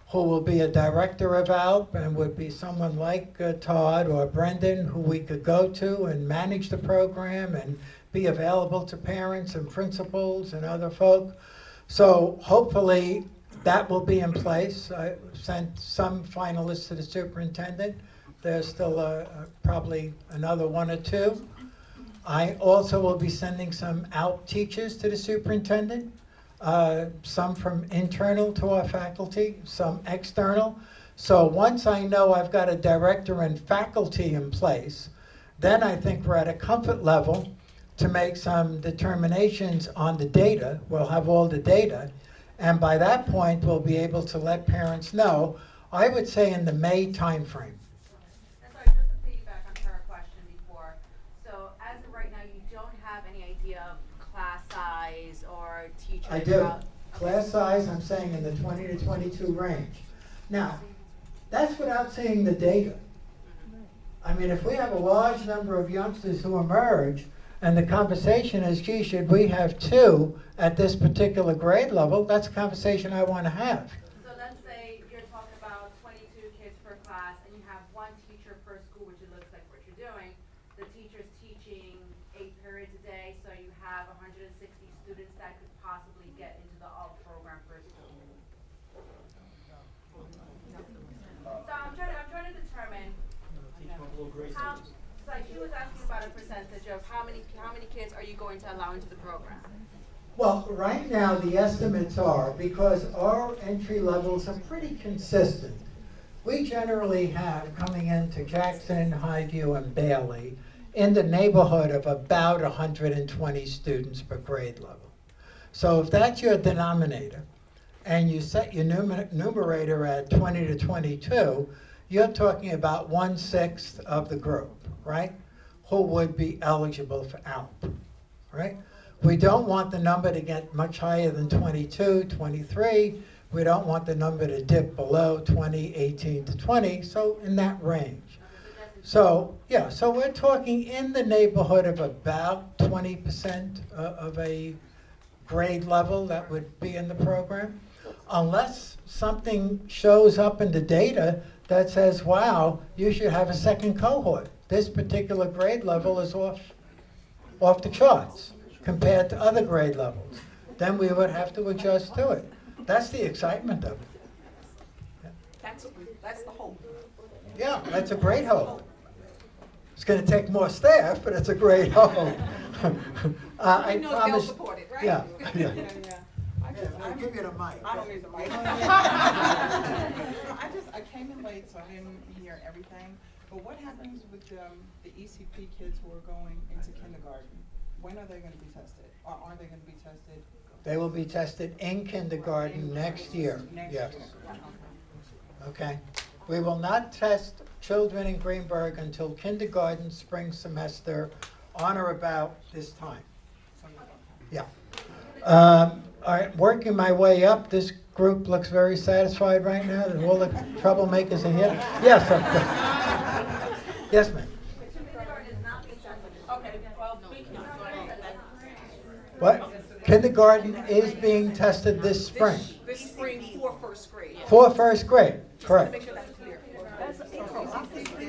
who will be a director of ALP and would be someone like Todd or Brendan, who we could go to and manage the program and be available to parents and principals and other folk. So hopefully that will be in place. I sent some finalists to the superintendent. There's still probably another one or two. I also will be sending some ALP teachers to the superintendent, some from internal to our faculty, some external. So once I know I've got a director and faculty in place, then I think we're at a comfort level to make some determinations on the data. We'll have all the data. And by that point, we'll be able to let parents know, I would say in the May timeframe. And sorry, just to piggyback on her question before. So as of right now, you don't have any idea of class size or teacher? I do. Class size, I'm saying in the 20 to 22 range. Now, that's without seeing the data. I mean, if we have a large number of youngsters who emerge, and the conversation is, gee, should we have 2 at this particular grade level? That's a conversation I want to have. So let's say you're talking about 22 kids per class, and you have 1 teacher per school, which it looks like what you're doing. The teacher's teaching 8 periods a day, so you have 160 students that could possibly get into the ALP program per school. So I'm trying to determine how. Like he was asking about a percentage of how many kids are you going to allow into the program? Well, right now the estimates are, because our entry levels are pretty consistent, we generally have coming into Jackson, Highview, and Bailey in the neighborhood of about 120 students per grade level. So if that's your denominator, and you set your numerator at 20 to 22, you're talking about 1/6 of the group, right, who would be eligible for ALP, right? We don't want the number to get much higher than 22, 23. We don't want the number to dip below 20, 18 to 20, so in that range. So, yeah, so we're talking in the neighborhood of about 20% of a grade level that would be in the program, unless something shows up in the data that says, wow, you should have a second cohort. This particular grade level is off the charts compared to other grade levels. Then we would have to adjust to it. That's the excitement of it. That's the hope. Yeah, that's a great hope. It's going to take more staff, but it's a great hope. I know promise. they'll support it, right? Yeah. I'll give you the mic. I don't need the mic. I came in late, so I didn't hear everything. But what happens with the ECP kids who are going into kindergarten? When are they going to be tested? Or are they going to be tested? They will be tested in kindergarten next year. Yes. Okay. We will not test children in Greenburgh until kindergarten spring semester on or about this time. Yeah. All right, working my way up, this group looks very satisfied right now that all the troublemakers are here. Yes, of course. Yes, ma'am. Okay, well, What? Kindergarten is being tested this spring. this spring for first grade. For first grade, correct. Make sure that's clear.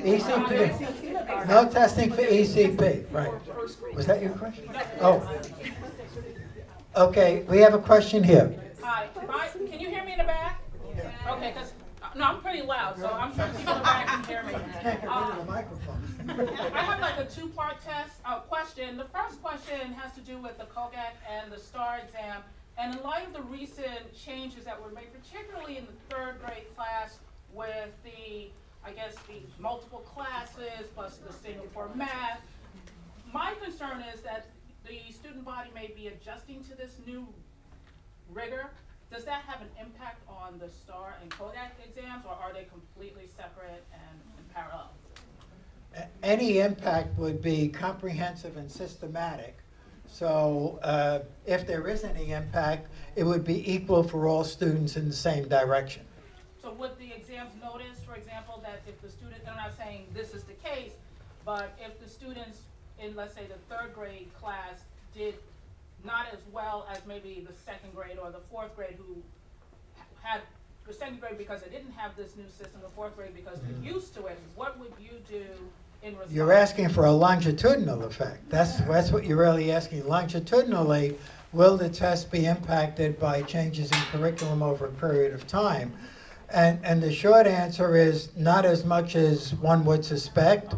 ECP. No testing for ECP, right. Was that your question? Oh. Okay, we have a question here. Hi, can you hear me in the back? Okay, because No, I'm pretty loud, so I'm sure people in the back can hear me. Can't get rid of the microphone. I have like a two-part question. The first question has to do with the COGAC and the STAR exam. And in light of the recent changes that were made, particularly in the third grade class with the multiple classes plus the Singapore math, my concern is that the student body may be adjusting to this new rigor. Does that have an impact on the STAR and COGAC exams, or are they completely separate and in parallel? Any impact would be comprehensive and systematic. So if there is any impact, it would be equal for all students in the same direction. So would the exams notice, for example, that if the student, and I'm not saying this is the case, but if the students in, let's say, the third grade class did not as well as maybe the second grade or the fourth grade, who had the second grade because they didn't have this new system, the fourth grade because they're used to it, what would you do in response? You're asking for a longitudinal effect. That's what you're really asking. Longitudinally, will the test be impacted by changes in curriculum over a period of time? And the short answer is not as much as one would suspect.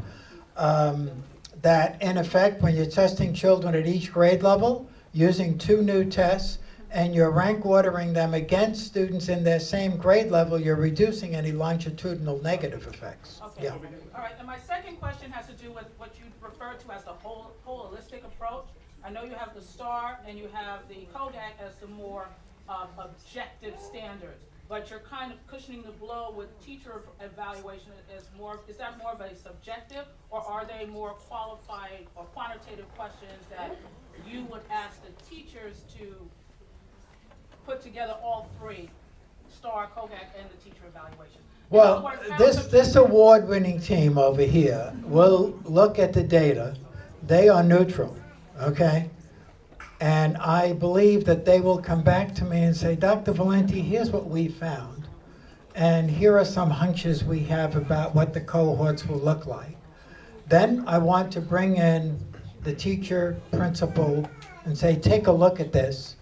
That in effect, when you're testing children at each grade level, using two new tests, and you're rank ordering them against students in their same grade level, you're reducing any longitudinal negative effects. Okay. Yeah. All right, and my second question has to do with what you refer to as the holistic approach. I know you have the STAR and you have the COGAC as the more objective standards, but you're kind of cushioning the blow with teacher evaluation is that more of a subjective, or are they more qualified or quantitative questions that you would ask the teachers to put together all three, STAR, COGAC, and the teacher evaluation? Well, this award-winning team over here will look at the data. They are neutral, okay? And I believe that they will come back to me and say, Dr. Valenti, here's what we found. And here are some hunches we have about what the cohorts will look like. Then I want to bring in the teacher, principal, and say, take a look at this.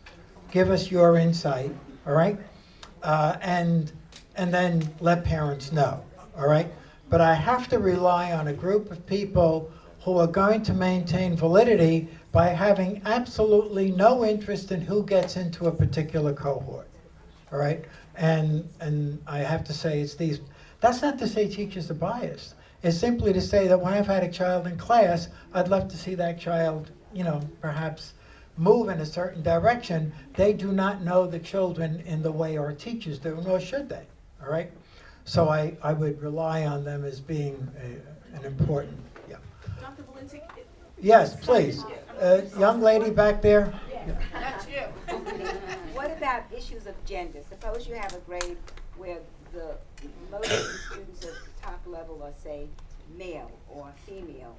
Give us your insight, all right? And then let parents know, all right? But I have to rely on a group of people who are going to maintain validity by having absolutely no interest in who gets into a particular cohort, all right? And I have to say it's these, that's not to say teachers are biased. It's simply to say that when I've had a child in class, I'd love to see that child, perhaps move in a certain direction. They do not know the children in the way our teachers do, nor should they, all right? So I would rely on them as being an important, yeah. Dr. Valenti? Yes, please. Young lady back there. Yeah, that's you. What about issues of gender? Suppose you have a grade where most of the students at the top level are, say, male or female,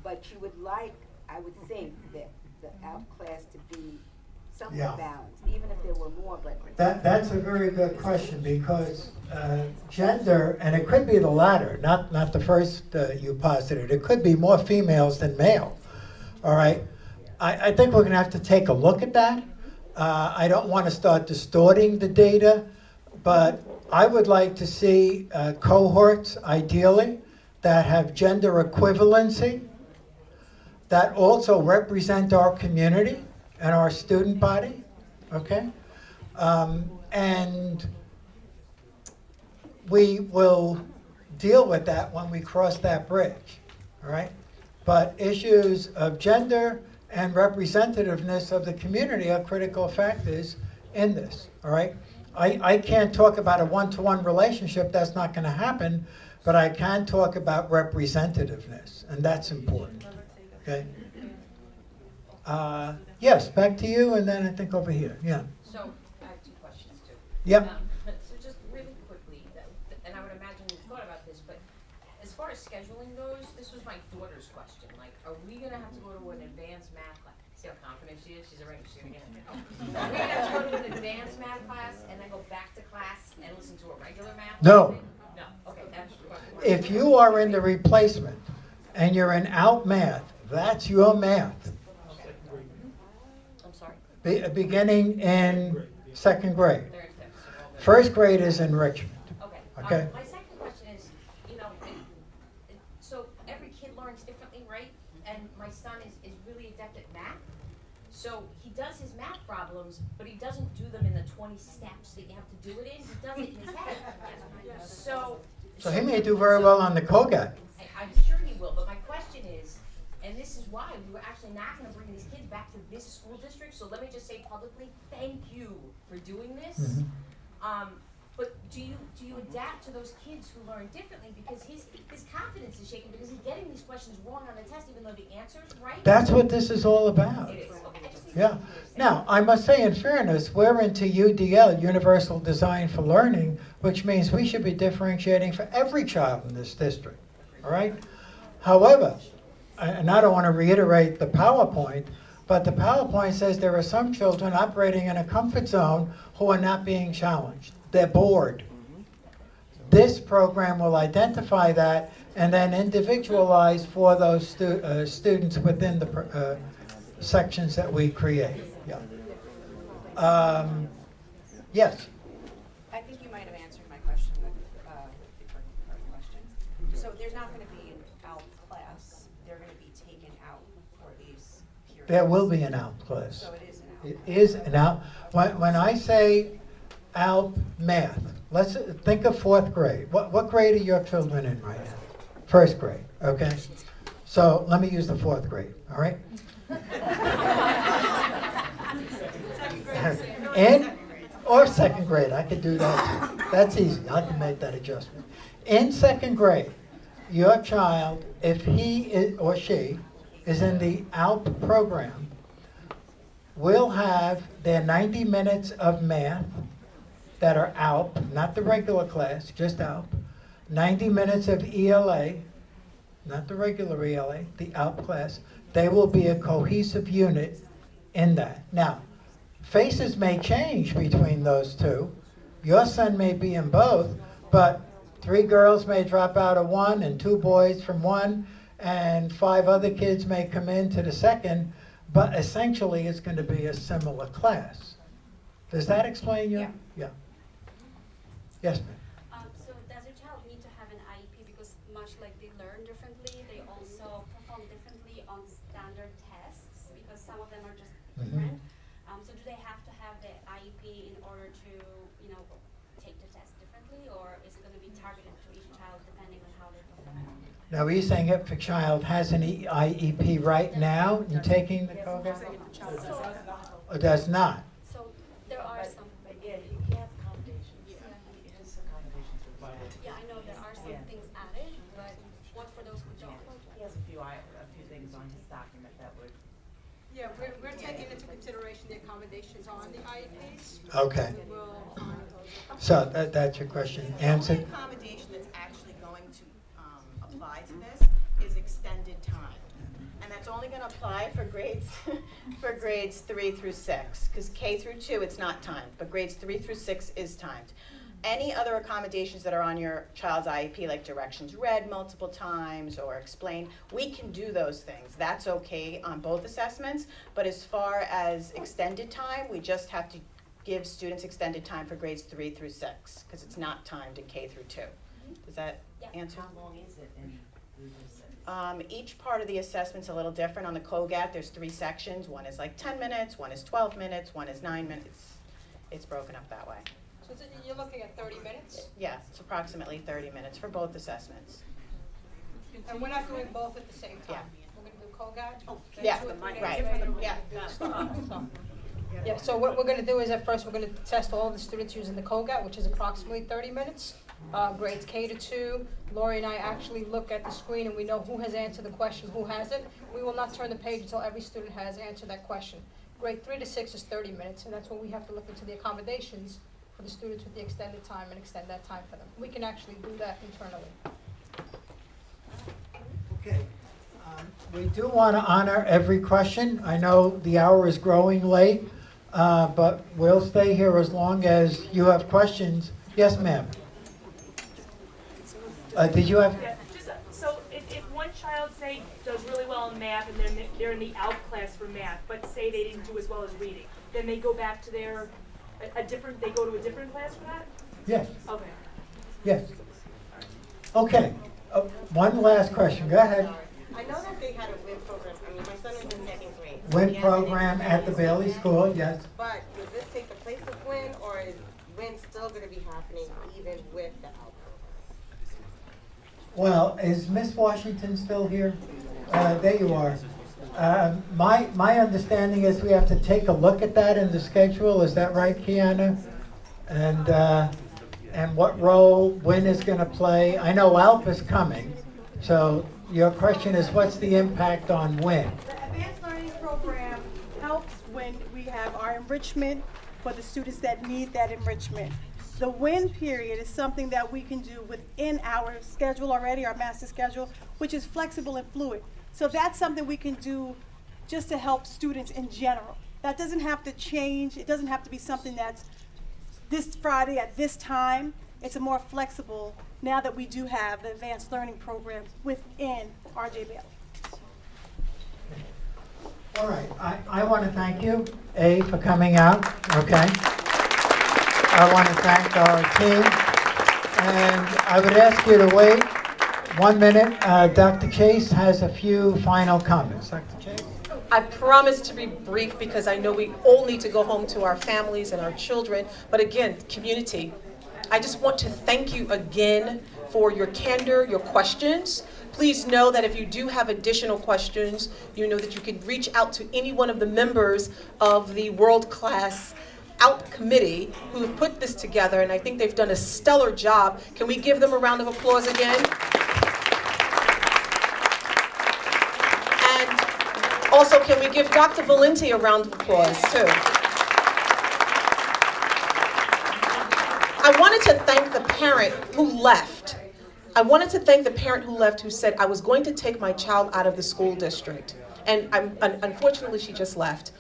but you would like, I would think, that the ALP class to be somewhat balanced, even if there were more, but... That's a very good question, because gender, and it could be the latter, not the first you posited, it could be more females than male, all right? I think we're going to have to take a look at that. I don't want to start distorting the data, but I would like to see cohorts, ideally, that have gender equivalency, that also represent our community and our student body, okay? And we will deal with that when we cross that bridge, all right? But issues of gender and representativeness of the community are critical factors in this, all right? I can't talk about a one-to-one relationship, that's not gonna happen, but I can talk about representativeness, and that's important, okay? Yes, back to you, and then I think over here, yeah. So, I have two questions too. Yep. So just really quickly, and I would imagine you've thought about this, but as far as scheduling goes, this was my daughter's question. Like, are we gonna have to go to an advanced math class? See how confident she is? She's a regular student. Are we gonna have to go to an advanced math class and then go back to class and listen to a regular math? No. No, okay, that's what. If you are in the replacement and you're in ALP math, that's your math. I'm sorry? Beginning in second grade. First grade is enrichment. Okay. Okay? My second question is, you know, so every kid learns differently, right? And my son is really adept at math. So he does his math problems, but he doesn't do them in the 20 steps that you have to do it in. He does it in his head. So he may do very well on the COGAT. I'm sure he will, but my question is, and this is why we were actually not going to bring these kids back to this school district, so let me just say publicly, thank you for doing this. But do you adapt to those kids who learn differently, because his confidence is shaken because he's getting these questions wrong on the test even though the answer's right? That's what this is all about. It is. Okay, I just need Yeah. to understand. Now, I must say, in fairness, we're into UDL, Universal Design for Learning, which means we should be differentiating for every child in this district, all right? However, and I don't want to reiterate the PowerPoint, but the PowerPoint says there are some children operating in a comfort zone who are not being challenged. They're bored. This program will identify that and then individualize for those students within the sections that we create. Yeah. Yes. I think you might have answered my question with her question. So there's not going to be an ALP class. They're going to be taken out for these periods. There will be an ALP class. So it is an ALP. It is an ALP. When I say ALP math, let's think of 4th grade. What grade are your children in right now? 1st grade, okay? So let me use the 4th grade, all right? Or 2nd grade, I could do that too. That's easy, I can make that adjustment. In 2nd grade, your child, if he or she is in the ALP program, will have their 90 minutes of math that are ALP, not the regular class, just ALP. 90 minutes of ELA, not the regular ELA, the ALP class. They will be a cohesive unit in that. Now, faces may change between those two. Your son may be in both, but 3 girls may drop out of one and 2 boys from one, and 5 other kids may come into the second, but essentially it's going to be a similar class. Does that explain your? Yeah. Yes, ma'am. So does your child need to have an IEP because much like they learn differently, they also perform differently on standard tests because some of them are just different. So do they have to have the IEP in order to, take the test differently, or is it going to be targeted to each child depending on how they perform? Now, are you saying if a child has an IEP right now in taking the COGAT? Or does not? So there are some. Again, he has accommodations. Yeah, I know there are some things added, but what for those who don't? He has a few things on his document that would. Yeah, we're taking into consideration the accommodations on the IEPs. Okay. We'll honor those. So that's your question answered? The only accommodation that's actually going to apply to this is extended time. And that's only going to apply for grades for grades 3 through 6, because K through 2 it's not timed, but grades 3 through 6 is timed. Any other accommodations that are on your child's IEP, like directions read multiple times or explained, we can do those things. That's okay on both assessments, but as far as extended time, we just have to give students extended time for grades 3 through 6, because it's not timed in K through 2. Does that answer? How long is it in 3 through 6? Each part of the assessment's a little different. On the COGAT, there's 3 sections. One is like 10 minutes, one is 12 minutes, one is 9 minutes. It's broken up that way. So you're looking at 30 minutes? Yeah, it's approximately 30 minutes for both assessments. And we're not doing both at the same time? Yeah. We're going to do COGAT? Yeah, right, yeah. Yeah, so what we're going to do is at first we're going to test all the students using the COGAT, which is approximately 30 minutes. Grades K to 2. Lori and I actually look at the screen and we know who has answered the question, who hasn't. We will not turn the page until every student has answered that question. Grade 3 to 6 is 30 minutes, and that's when we have to look into the accommodations for the students with the extended time and extend that time for them. We can actually do that internally. Okay. We do want to honor every question. I know the hour is growing late, but we'll stay here as long as you have questions. Yes, ma'am. Did you have? Yeah, so if one child, say, does really well in math and then they're in the ALP class for math, but say they didn't do as well as reading, then they go back to they go to a different class for that? Yes. Okay. Yes. Okay, one last question, go ahead. I know that they had a WIN program. I mean, my son is in second grade. WIN He has program an at the Bailey School, yes. But does this take the place of WIN, or is WIN still going to be happening even with the ALP program? Well, is Miss Washington still here? There you are. My understanding is we have to take a look at that in the schedule. Is that right, Kiana? And what role WIN is going to play? I know ALP is coming, so your question is what's the impact on WIN? The Advanced Learning Program helps when we have our enrichment for the students that need that enrichment. The WIN period is something that we can do within our schedule already, our master schedule, which is flexible and fluid. So that's something we can do just to help students in general. That doesn't have to change. It doesn't have to be something that's this Friday at this time. It's a more flexible now that we do have the Advanced Learning Program within R.J. Bailey. All right, I want to thank you, A, for coming out, okay? I want to thank our team, and I would ask you to wait 1 minute. Dr. Chase has a few final comments. Dr. Chase? I promise to be brief because I know we all need to go home to our families and our children. But again, community, I just want to thank you again for your candor, your questions. Please know that if you do have additional questions, you know that you can reach out to any one of the members of the world-class ALP committee who have put this together, and I think they've done a stellar job. Can we give them a round of applause again? And also, can we give Dr. Valenti a round of applause, too? I wanted to thank the parent who left. Who said, I was going to take my child out of the school district. And unfortunately, she just left.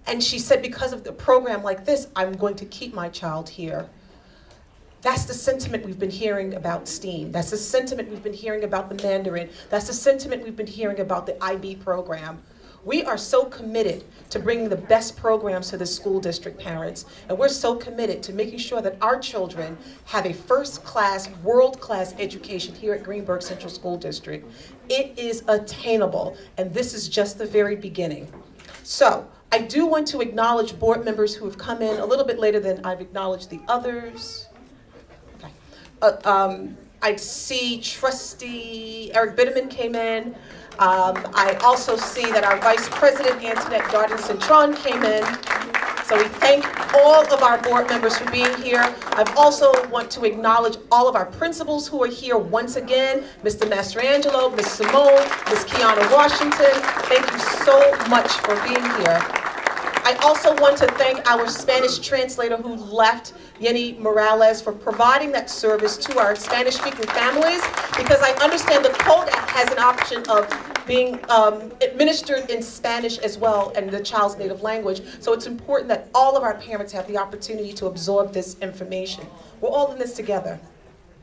And she said, because of the program like this, I'm going to keep my child here. That's the sentiment we've been hearing about STEAM. That's the sentiment we've been hearing about the Mandarin. That's the sentiment we've been hearing about the IB program. We are so committed to bringing the best programs to the school district parents, and we're so committed to making sure that our children have a first-class, world-class education here at Greenburgh Central School District. It is attainable, and this is just the very beginning. So, I do want to acknowledge board members who have come in a little bit later than I've acknowledged the others. Okay. I see Trustee Eric Bitterman came in. I also see that our Vice President, Antoinette Darden-Cintron, came in. So we thank all of our board members for being here. I also want to acknowledge all of our principals who are here once again, Mr. Mastrangelo, Ms. Simone, Ms. Kiana Washington. Thank you so much for being here. I also want to thank our Spanish translator who left, Yenny Morales, for providing that service to our Spanish-speaking families, because I understand the Code Act has an option of being administered in Spanish as well, and the child's native language. So it's important that all of our parents have the opportunity to absorb this information. We're all in this together,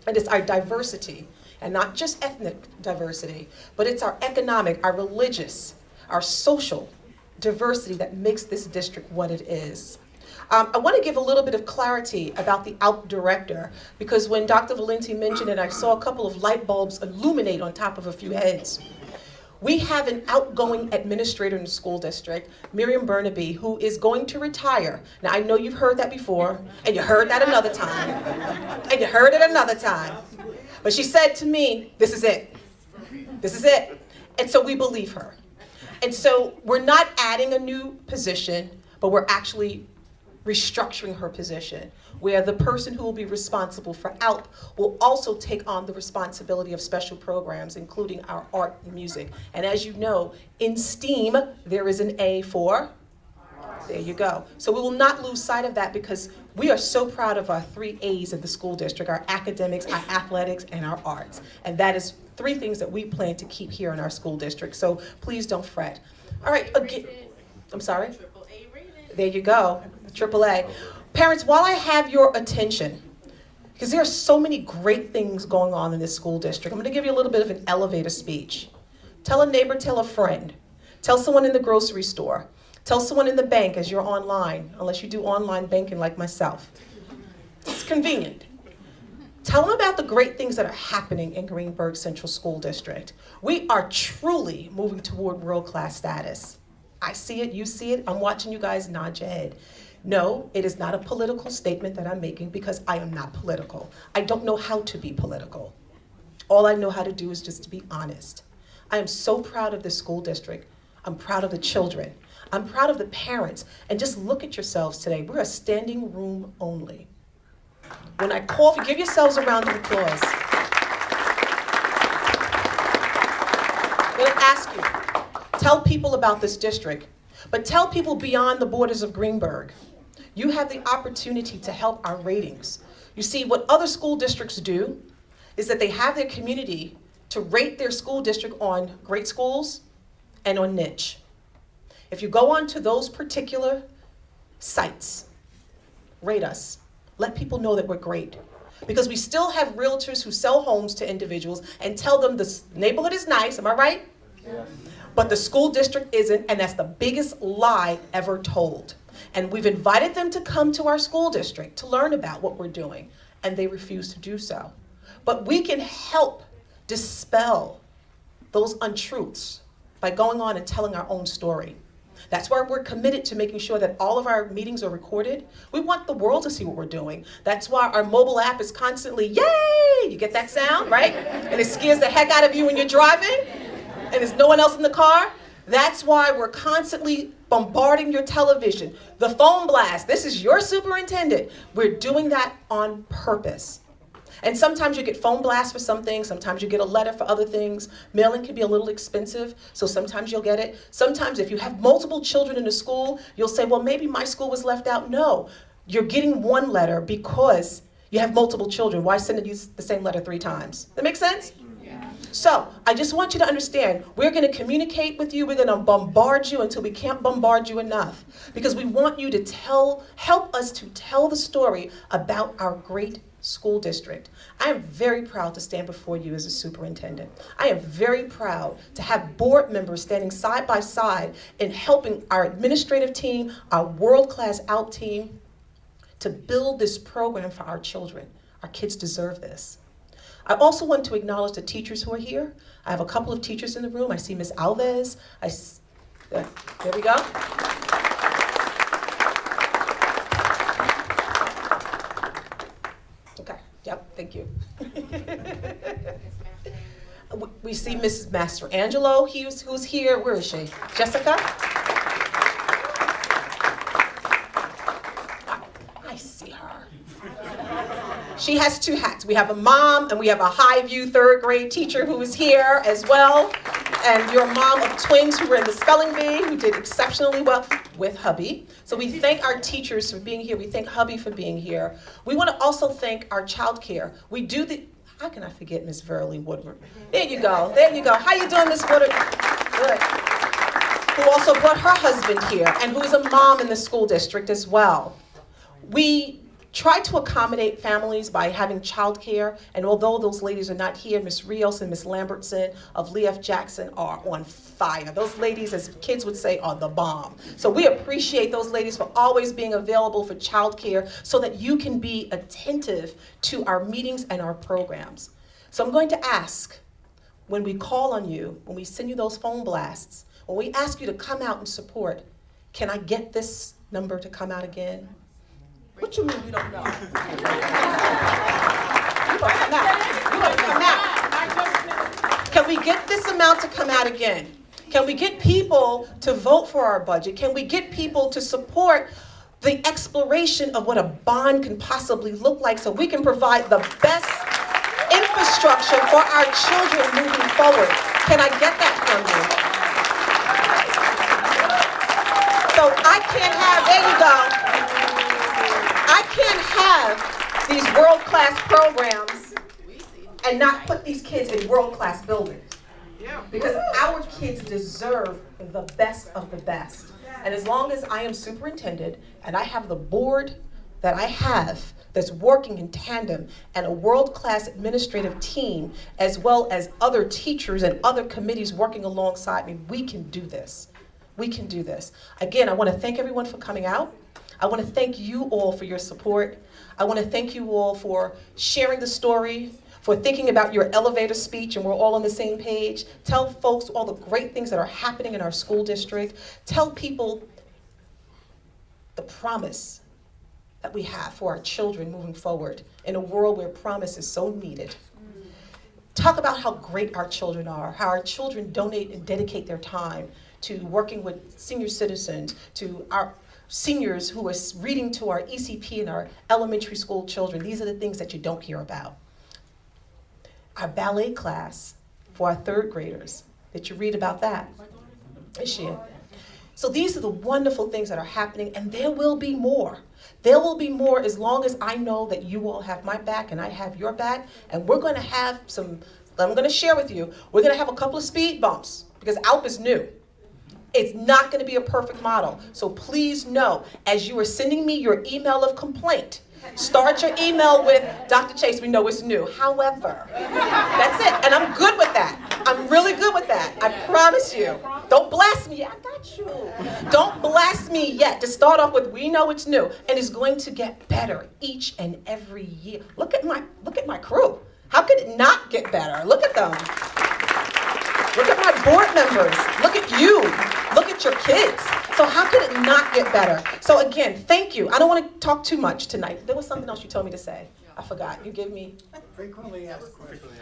and it's our diversity, and not just ethnic diversity, but it's our economic, our religious, our social diversity that makes this district what it is. I want to give a little bit of clarity about the ALP director, because when Dr. Valenti mentioned it, I saw a couple of light bulbs illuminate on top of a few heads. We have an outgoing administrator in the school district, Miriam Burnaby, who is going to retire. Now, I know you've heard that before, and you heard that another time, and you heard it another time. But she said to me, this is it. This is it. And so we believe her. And so we're not adding a new position, but we're actually restructuring her position, where the person who will be responsible for ALP will also take on the responsibility of special programs, including our art and music. And as you know, in STEAM, there is an A for, there you go. So we will not lose sight of that, because we are so proud of our 3 A's of the school district, our academics, our athletics, and our arts. And that is 3 things that we plan to keep here in our school district. So please don't fret. All right, again, I'm sorry? There you go, AAA. Parents, while I have your attention, because there are so many great things going on in this school district, I'm going to give you a little bit of an elevator speech. Tell a neighbor, tell a friend. Tell someone in the grocery store. Tell someone in the bank as you're online, unless you do online banking like myself. It's convenient. Tell them about the great things that are happening in Greenburgh Central School District. We are truly moving toward world-class status. I see it, you see it, I'm watching you guys nod your head. No, it is not a political statement that I'm making because I am not political. I don't know how to be political. All I know how to do is just to be honest. I am so proud of this school district. I'm proud of the children. I'm proud of the parents. And just look at yourselves today. We're a standing room only. When I call for, give yourselves a round of applause. I'm going to ask you, tell people about this district, but tell people beyond the borders of Greenburgh. You have the opportunity to help our ratings. You see, what other school districts do is that they have their community to rate their school district on great schools and on niche. If you go on to those particular sites, rate us. Let people know that we're great. Because we still have realtors who sell homes to individuals and tell them the neighborhood is nice, am I right? Yes. But the school district isn't, and that's the biggest lie ever told. And we've invited them to come to our school district to learn about what we're doing, and they refuse to do so. But we can help dispel those untruths by going on and telling our own story. That's why we're committed to making sure that all of our meetings are recorded. We want the world to see what we're doing. That's why our mobile app is constantly, yay! You get that sound, right? And it scares the heck out of you when you're driving, and there's no one else in the car. That's why we're constantly bombarding your television. The phone blast, this is your superintendent. We're doing that on purpose. And sometimes you get phone blasts for some things, sometimes you get a letter for other things. Mailing can be a little expensive, so sometimes you'll get it. Sometimes if you have multiple children in a school, you'll say, well, maybe my school was left out. No, you're getting one letter because you have multiple children. Why send you the same letter 3 times? That makes sense? Yeah. So I just want you to understand, we're gonna communicate with you, we're gonna bombard you until we can't bombard you enough. Because we want you to help us to tell the story about our great school district. I am very proud to stand before you as a superintendent. I am very proud to have board members standing side by side in helping our administrative team, our world-class ALP team, to build this program for our children. Our kids deserve this. I also want to acknowledge the teachers who are here. I have a couple of teachers in the room. I see Ms. Alves. There we go. Yep, thank you. We see Mrs. Mastrangelo, who's here. Where is she? Jessica? I see her. She has 2 hats. We have a mom and we have a Highview 3rd grade teacher who is here as well. And your mom of twins who were in the spelling bee, who did exceptionally well with hubby. So we thank our teachers for being here. We thank hubby for being here. We want to also thank our child care. We do how can I forget Miss Verily Woodward? There you go, there you go. How you doing, Miss Woodward? Good. Who also brought her husband here and who is a mom in the school district as well. We try to accommodate families by having childcare, and although those ladies are not here, Miss Rios and Miss Lambertson of Lee F. Jackson are on fire. Those ladies, as kids would say, are the bomb. So we appreciate those ladies for always being available for childcare so that you can be attentive to our meetings and our programs. So I'm going to ask, when we call on you, when we send you those phone blasts, when we ask you to come out and support, can I get this number to come out again? What you mean you don't know? You gonna come out. You gonna come out. Can we get this amount to come out again? Can we get people to vote for our budget? Can we get people to support the exploration of what a bond can possibly look like so we can provide the best infrastructure for our children moving forward? Can I get that from you? So I can't have, there you go. I can't have these world-class programs and not put these kids in world-class buildings. Because our kids deserve the best of the best. And as long as I am superintendent and I have the board that I have that's working in tandem and a world-class administrative team, as well as other teachers and other committees working alongside me, we can do this. We can do this. Again, I want to thank everyone for coming out. I want to thank you all for your support. I want to thank you all for sharing the story, for thinking about your elevator speech, and we're all on the same page. Tell folks all the great things that are happening in our school district. Tell people the promise that we have for our children moving forward in a world where promise is so needed. Talk about how great our children are, how our children donate and dedicate their time to working with senior citizens, to our seniors who are reading to our ECP and our elementary school children. These are the things that you don't hear about. Our ballet class for our third graders. Did you read about that? Is she? So these are the wonderful things that are happening, and there will be more. There will be more as long as I know that you all have my back and I have your back, and we're going to have some, I'm going to share with you, we're going to have a couple of speed bumps because ALP is new. It's not going to be a perfect model. So please know, as you are sending me your email of complaint, start your email with, Dr. Chase, we know it's new. However, that's it. And I'm good with that. I'm really good with that. I promise you. Don't blast me. I got you. Don't blast me yet. Just start off with, we know it's new. And it's going to get better each and every year. Look at my crew. How could it not get better? Look at them. Look at my board members. Look at you. Look at your kids. So how could it not get better? So again, thank you. I don't want to talk too much tonight. There was something else you told me to say. I forgot. You give me Frequently asked questions.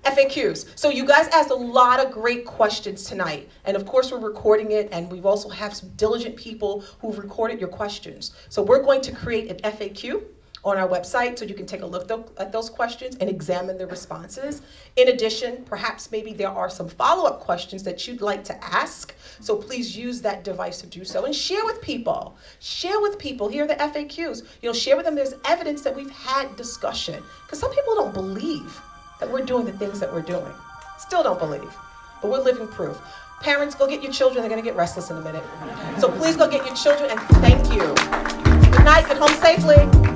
FAQs. So you guys asked a lot of great questions tonight. And of course we're recording it, and we've also have some diligent people who've recorded your questions. So we're going to create an FAQ on our website so you can take a look at those questions and examine the responses. In addition, perhaps maybe there are some follow-up questions that you'd like to ask, so please use that device to do so and share with people. Share with people. Here are the FAQs. Share with them there's evidence that we've had discussion, because some people don't believe that we're doing the things that we're doing. Still don't believe, but we're living proof. Parents, go get your children. They're going to get restless in a minute. So please go get your children, and thank you. Good night. Get home safely.